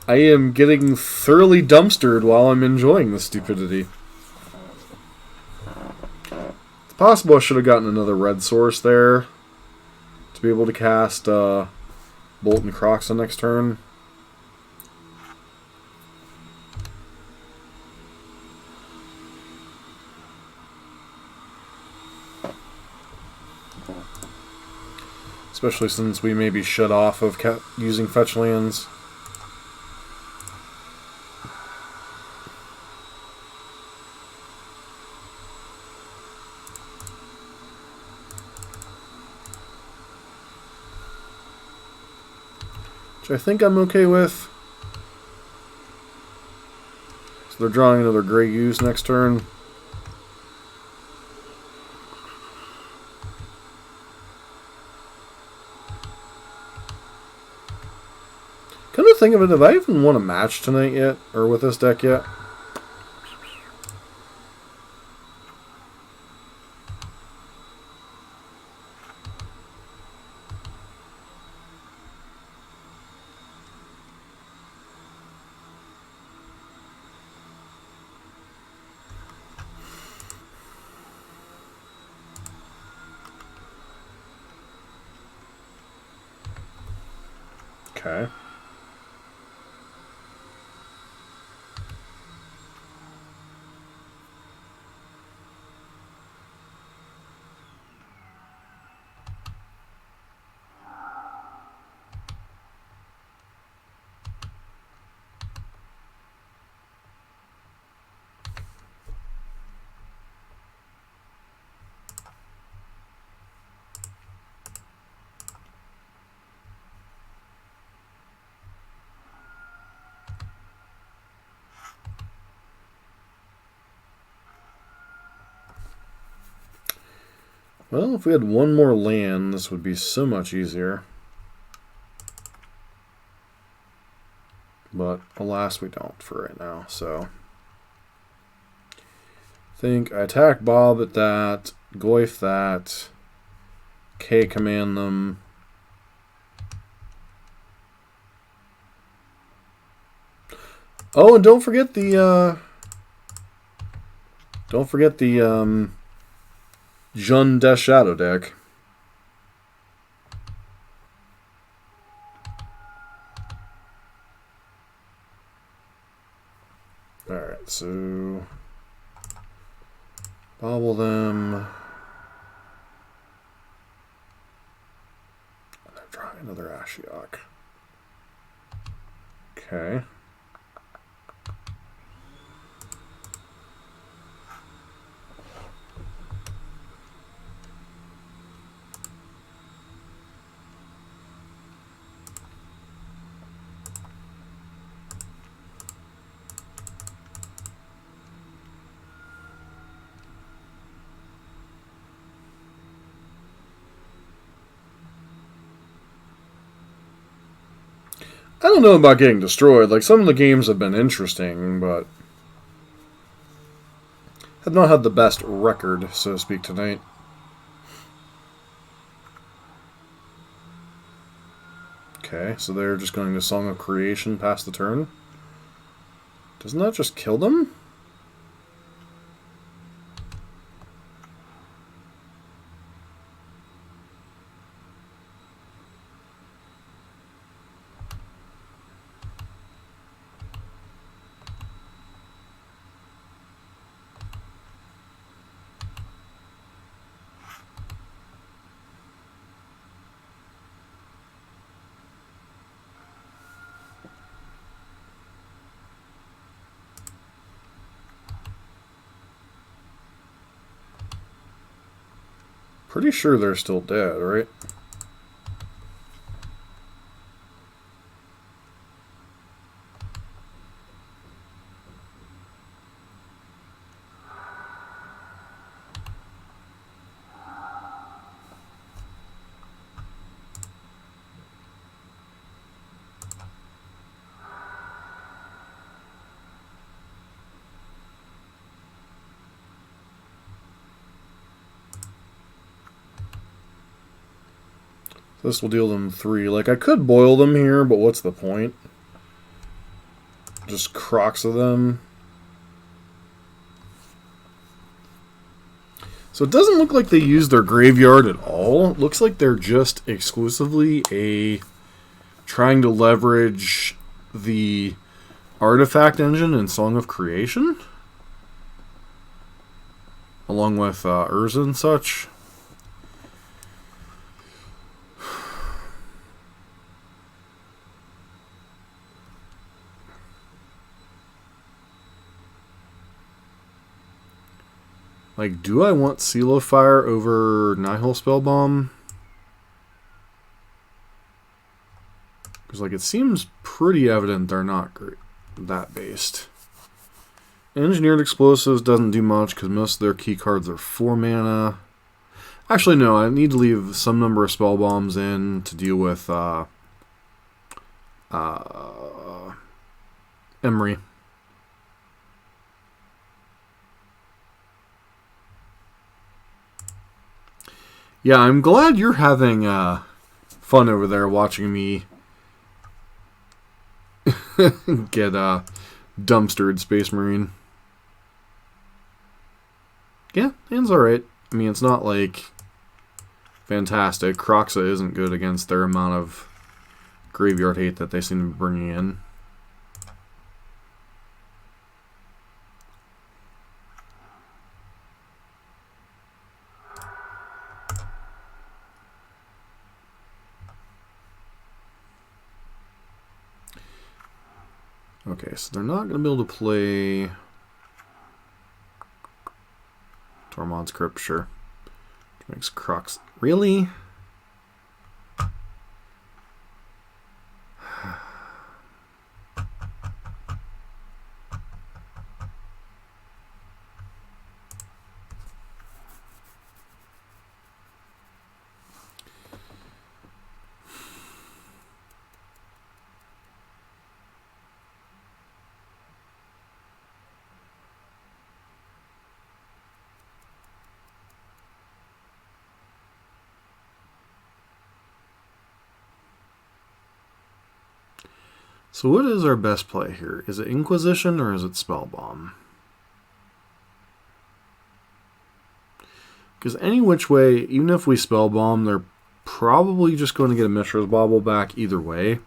I am getting thoroughly dumpstered while I'm enjoying the stupidity. It's possible I should have gotten another red source there to be able to cast Bolt and Crocs on next turn. Especially since we may be shut off of using fetch lands. Which I think I'm okay with. So they're drawing another Grey Goose next turn. Come to think of it, have I even won a match tonight yet? Or with this deck yet? Okay. Well, if we had one more land, this would be so much easier. But alas, we don't for right now, so. I think I attack Bob at that, Goyf that, K command them. Oh, and don't forget the Jund Death Shadow deck. Alright, so bobble them. And they're drawing another Ashiok. Okay. I don't know about getting destroyed. Like, some of the games have been interesting, but have not had the best record, so to speak, tonight. Okay, so they're just going to Song of Creation past the turn. Doesn't that just kill them? Pretty sure they're still dead, right? This will deal them 3. Like, I could boil them here, but what's the point? Just Crocs of them. So it doesn't look like they use their graveyard at all. It looks like they're just exclusively trying to leverage the artifact engine in Song of Creation, along with Urza and such. Like, do I want Seal of Fire over Nihil Spellbomb? Because, like, it seems pretty evident they're not great, that based. Engineered Explosives doesn't do much because most of their key cards are 4 mana. Actually, no, I need to leave some number of Spell Bombs in to deal with Emery. Yeah, I'm glad you're having fun over there watching me get dumpstered, Space Marine. Yeah, hand's alright. I mean, it's not like fantastic. Croxa isn't good against their amount of graveyard hate that they seem to be bringing in. Okay, so they're not going to be able to play Tormod's Crypt, sure. Which makes Crocs... Really? So what is our best play here? Is it Inquisition or is it Spellbomb? Because any which way, even if we Spellbomb, they're probably just going to get a Mishra's Bauble back either way.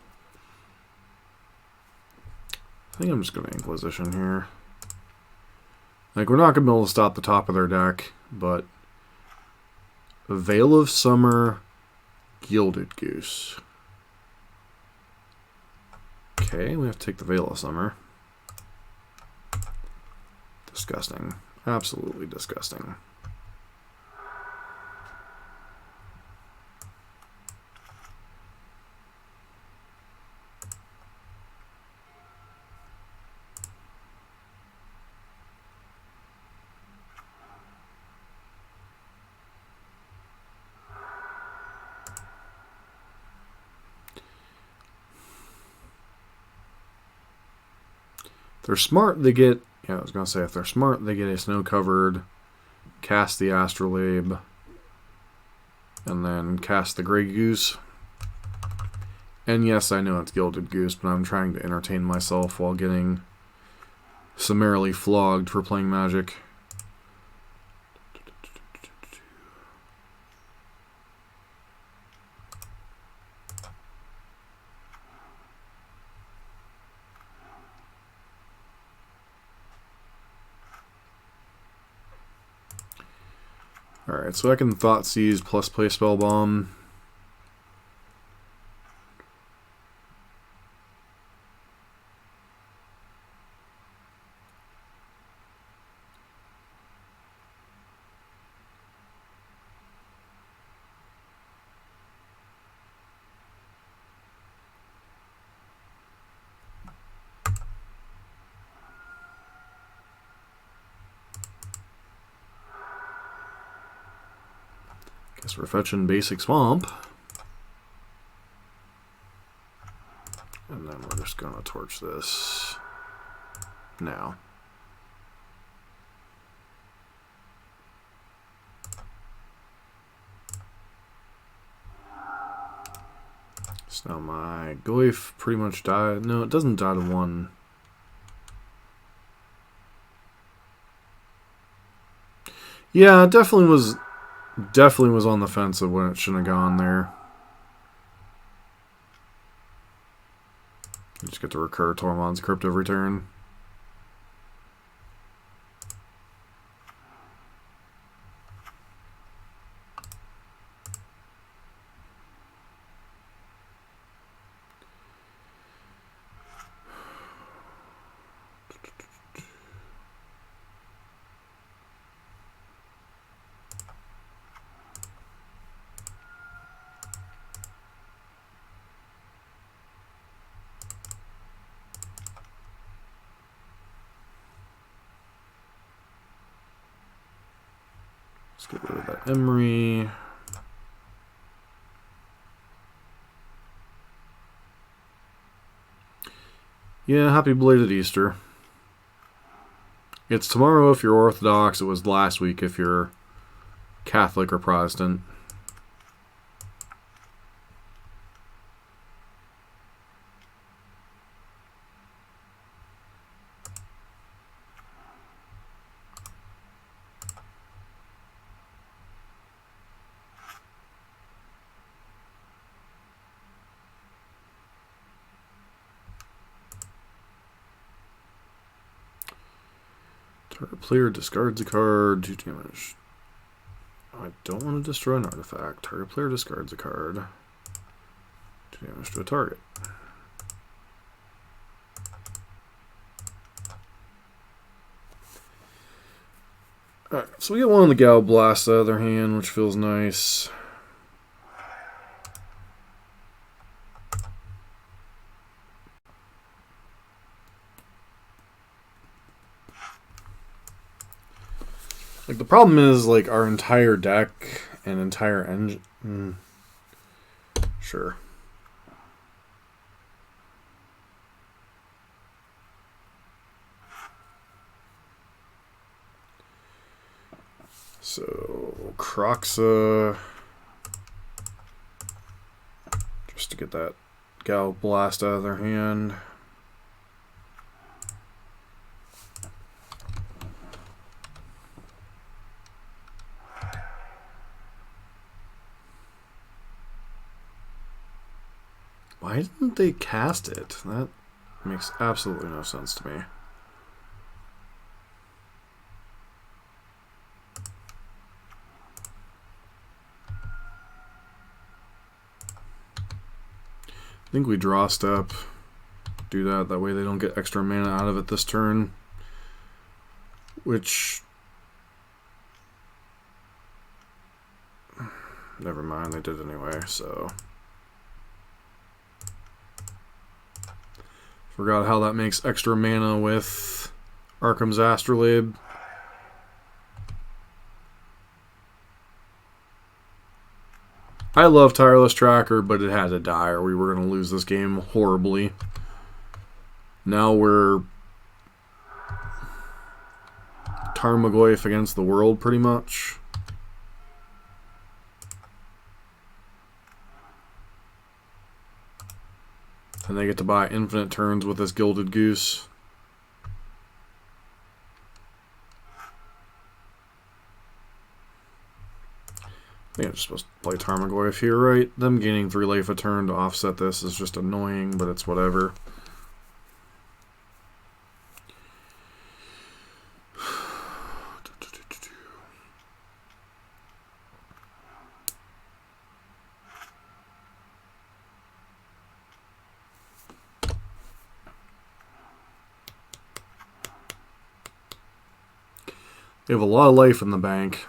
I think I'm just going to Inquisition here. Like, we're not going to be able to stop the top of their deck, but Veil of Summer, Gilded Goose. Okay, we have to take the Veil of Summer. Disgusting. Absolutely disgusting. They're smart, they get... Yeah, I was going to say, if they're smart, they get a snow-covered, cast the Astrolabe, and then cast the Grey Goose. And yes, I know it's Gilded Goose, but I'm trying to entertain myself while getting summarily flogged for playing Magic. Alright, so I can Thoughtseize plus play Spellbomb. Guess we're fetching Basic Swamp. And then we're just going to torch this now. So now my Goyf pretty much died. No, it doesn't die to 1. Yeah, it definitely was on the fence of when it shouldn't have gone there. You just get to recur Tormod's Crypt every turn. Let's get rid of that Emery. Yeah, happy belated Easter. It's tomorrow if you're Orthodox. It was last week if you're Catholic or Protestant. Target player discards a card, 2 damage. I don't want to destroy an artifact. Target player discards a card, 2 damage to a target. Alright, so we get one of the Gal Blast out of their hand, which feels nice. Like, the problem is, like, our entire deck and entire engine... Sure. So, Croxa... Just to get that Gal Blast out of their hand. Why didn't they cast it? That makes absolutely no sense to me. I think we draw a step. Do that. That way they don't get extra mana out of it this turn. Which... Never mind, they did anyway, so... Forgot how that makes extra mana with Arkham's Astrolabe. I love Tireless Tracker, but it had to die or we were going to lose this game horribly. Now we're Tarmogoyf against the world, pretty much. And they get to buy infinite turns with this Gilded Goose. I think I'm just supposed to play Tarmogoyf here, right? Them gaining 3 life a turn to offset this is just annoying, but it's whatever. They have a lot of life in the bank.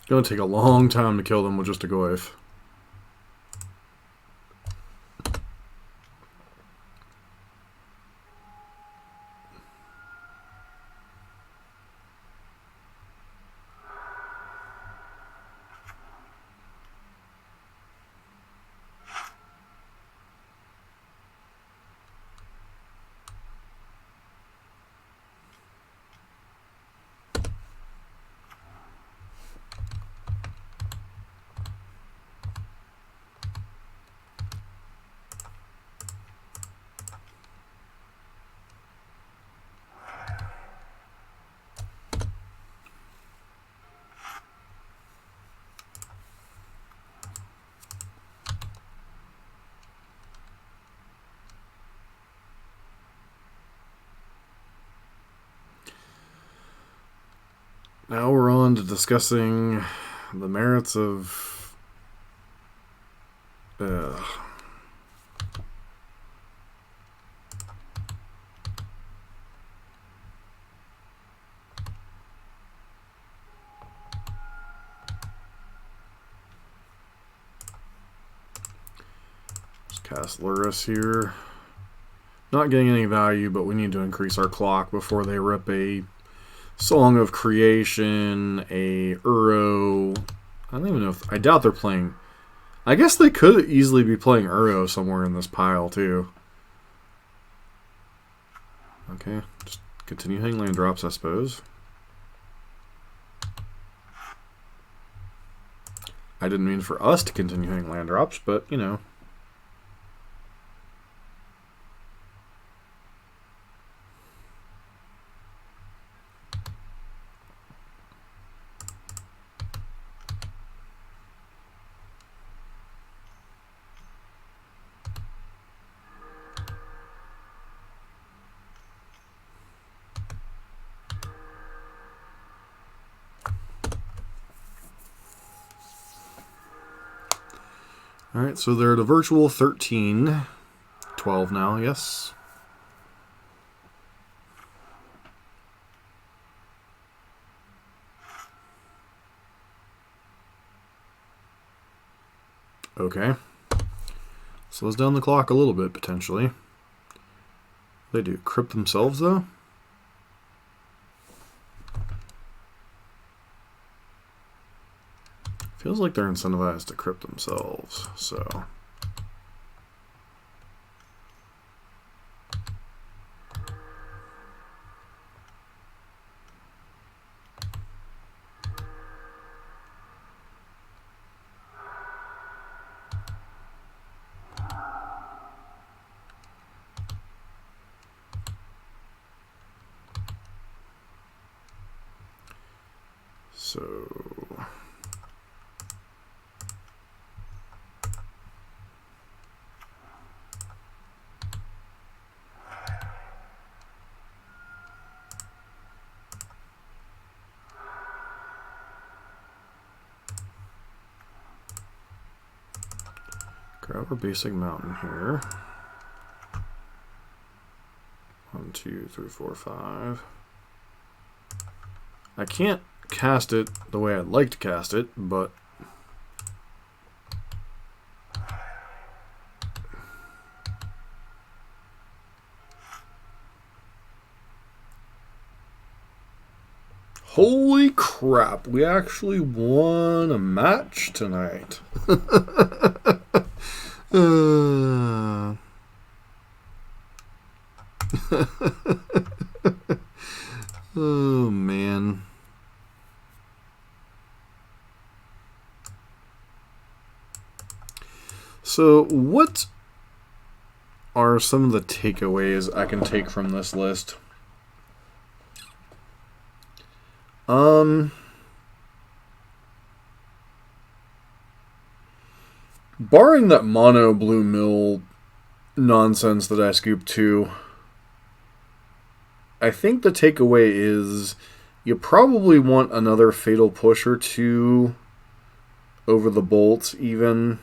It's going to take a long time to kill them with just a Goyf. Now we're on to discussing the merits of... Let's cast Lurrus here. Not getting any value, but we need to increase our clock before they rip a Song of Creation, a Uro. I don't even know if... I doubt they're playing... I guess they could easily be playing Uro somewhere in this pile, too. Okay, just continue hitting land drops, I suppose. I didn't mean for us to continue hitting land drops, but, you know. Alright, so they're at a virtual 13. 12 now, yes. Okay. Slows down the clock a little bit, potentially. They do crypt themselves, though? Feels like they're incentivized to crypt themselves, so... Grab our basic mountain here. 1, 2, 3, 4, 5. I can't cast it the way I'd like to cast it, but holy crap, we actually won a match tonight. Oh, man. So, what are some of the takeaways I can take from this list? Barring that mono blue mill nonsense that I scooped to, I think the takeaway is you probably want another fatal push or two over the bolts even.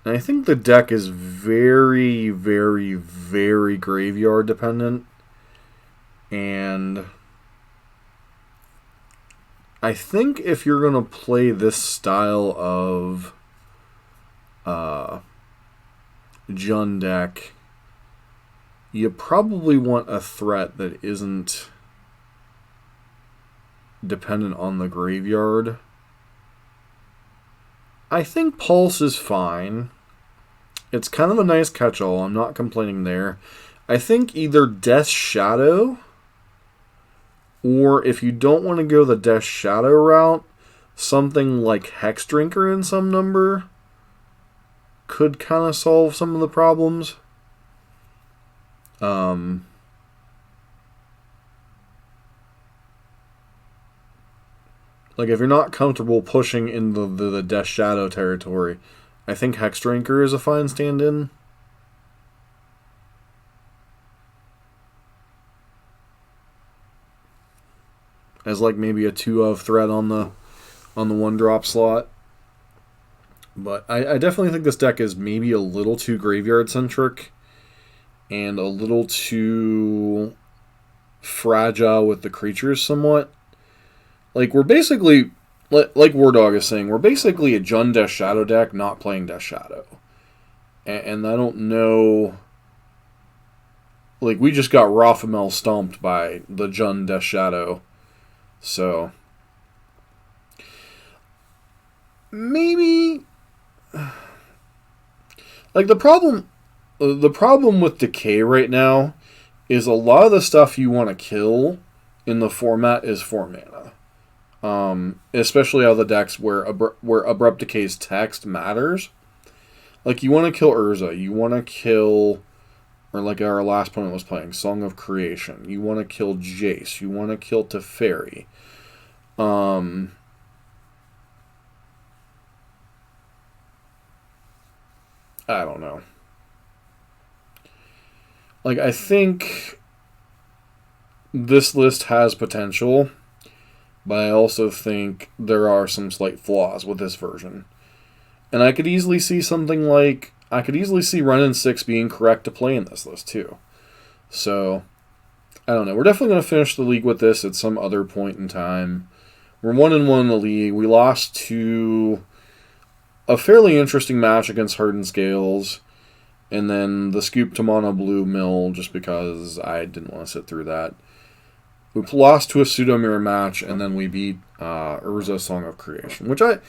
And I think the deck is very, very, very graveyard dependent. And I think if you're going to play this style of Jund deck, you probably want a threat that isn't dependent on the graveyard. I think Pulse is fine. It's kind of a nice catch-all. I'm not complaining there. I think either Death Shadow, or if you don't want to go the Death Shadow route, something like Hex Drinker in some number could kind of solve some of the problems. Like, if you're not comfortable pushing in the Death Shadow territory, I think Hex Drinker is a fine stand-in. as like maybe a 2-of threat on the 1-drop slot. But I definitely think this deck is maybe a little too graveyard centric and a little too fragile with the creatures somewhat. Like, we're basically, like War Dog is saying, we're basically a Jund Death Shadow deck not playing Death Shadow. And I don't know, like, we just got Raphael stomped by the Jund Death Shadow. So, maybe, like, the problem with Decay right now is a lot of the stuff you want to kill in the format is 4 mana. Especially out of the decks where Abrupt Decay's text matters. Like, you want to kill Urza, you want to kill, or like our last opponent was playing, Song of Creation. You want to kill Jace, you want to kill Teferi. I don't know. Like, I think this list has potential, but I also think there are some slight flaws with this version. And I could easily see something like, I could easily see Renin 6 being correct to play in this list too. So, I don't know. We're definitely going to finish the league with this at some other point in time. We're 1-1 in the league. We lost to a fairly interesting match against Hardened Scales, and then the Scoop to Mono Blue Mill, just because I didn't want to sit through that. We lost to a Pseudo Mirror match, and then we beat Urza Song of Creation, which I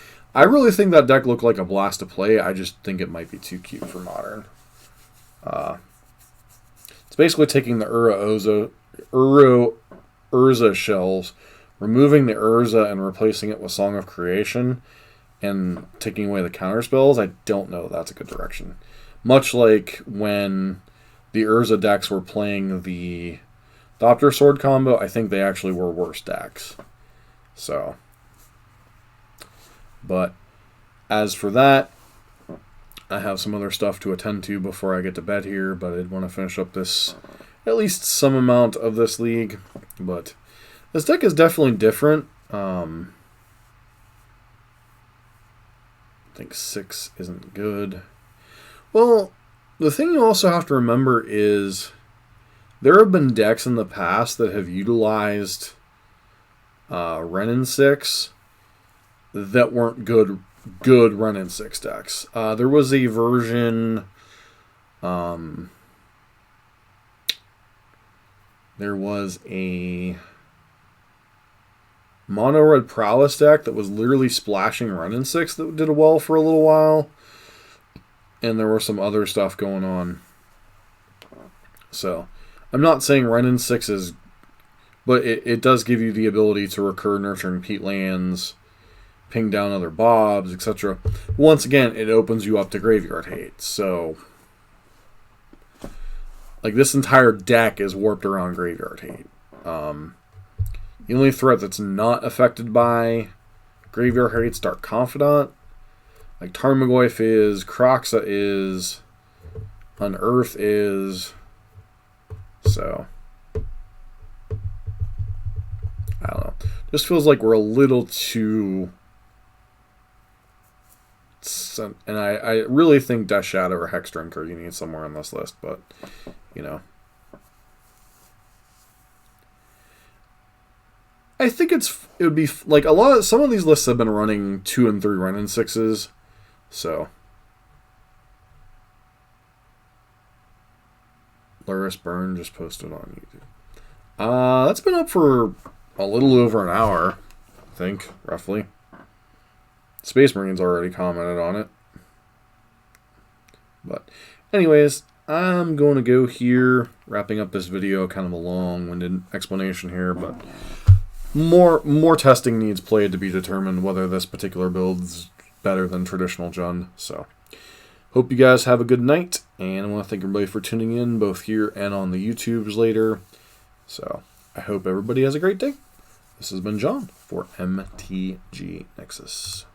really think that deck looked like a blast to play. I just think it might be too cute for Modern. It's basically taking the Urza shells, removing the Urza and replacing it with Song of Creation, and taking away the counter spells. I don't know if that's a good direction. Much like when the Urza decks were playing the Doctor Sword combo, I think they actually were worse decks. So, but as for that, I have some other stuff to attend to before I get to bed here, but I did want to finish up this, at least some amount of this league. But this deck is definitely different. I think 6 isn't good. Well, the thing you also have to remember is there have been decks in the past that have utilized Renin 6 that weren't good Renin 6 decks. There was a version, there was a Mono Red Prowess deck that was literally splashing Renin 6 that did well for a little while. And there was some other stuff going on. So, I'm not saying Renin 6 is, but it does give you the ability to recur Nurturing Peatlands, ping down other Bobs, etc. Once again, it opens you up to Graveyard Hate. So, like, this entire deck is warped around Graveyard Hate. The only threat that's not affected by Graveyard Hate is Dark Confidant. Like, Tarmogoyf is, Kroxa is, Unearth is, so, I don't know. Just feels like we're a little too, and I really think Death Shadow or Hex Drinker you need somewhere on this list, but, you know. I think it would be, like, some of these lists have been running 2 and 3 Renin 6s. So, Lurrus Burn just posted on YouTube. That's been up for a little over an hour, I think, roughly. Space Marine's already commented on it. But, anyways, I'm going to go here, wrapping up this video, kind of a long-winded explanation here, but more testing needs played to be determined whether this particular build's better than traditional Jund. So, hope you guys have a good night, and I want to thank everybody for tuning in, both here and on the YouTubes later. So, I hope everybody has a great day. This has been John for MTG Nexus.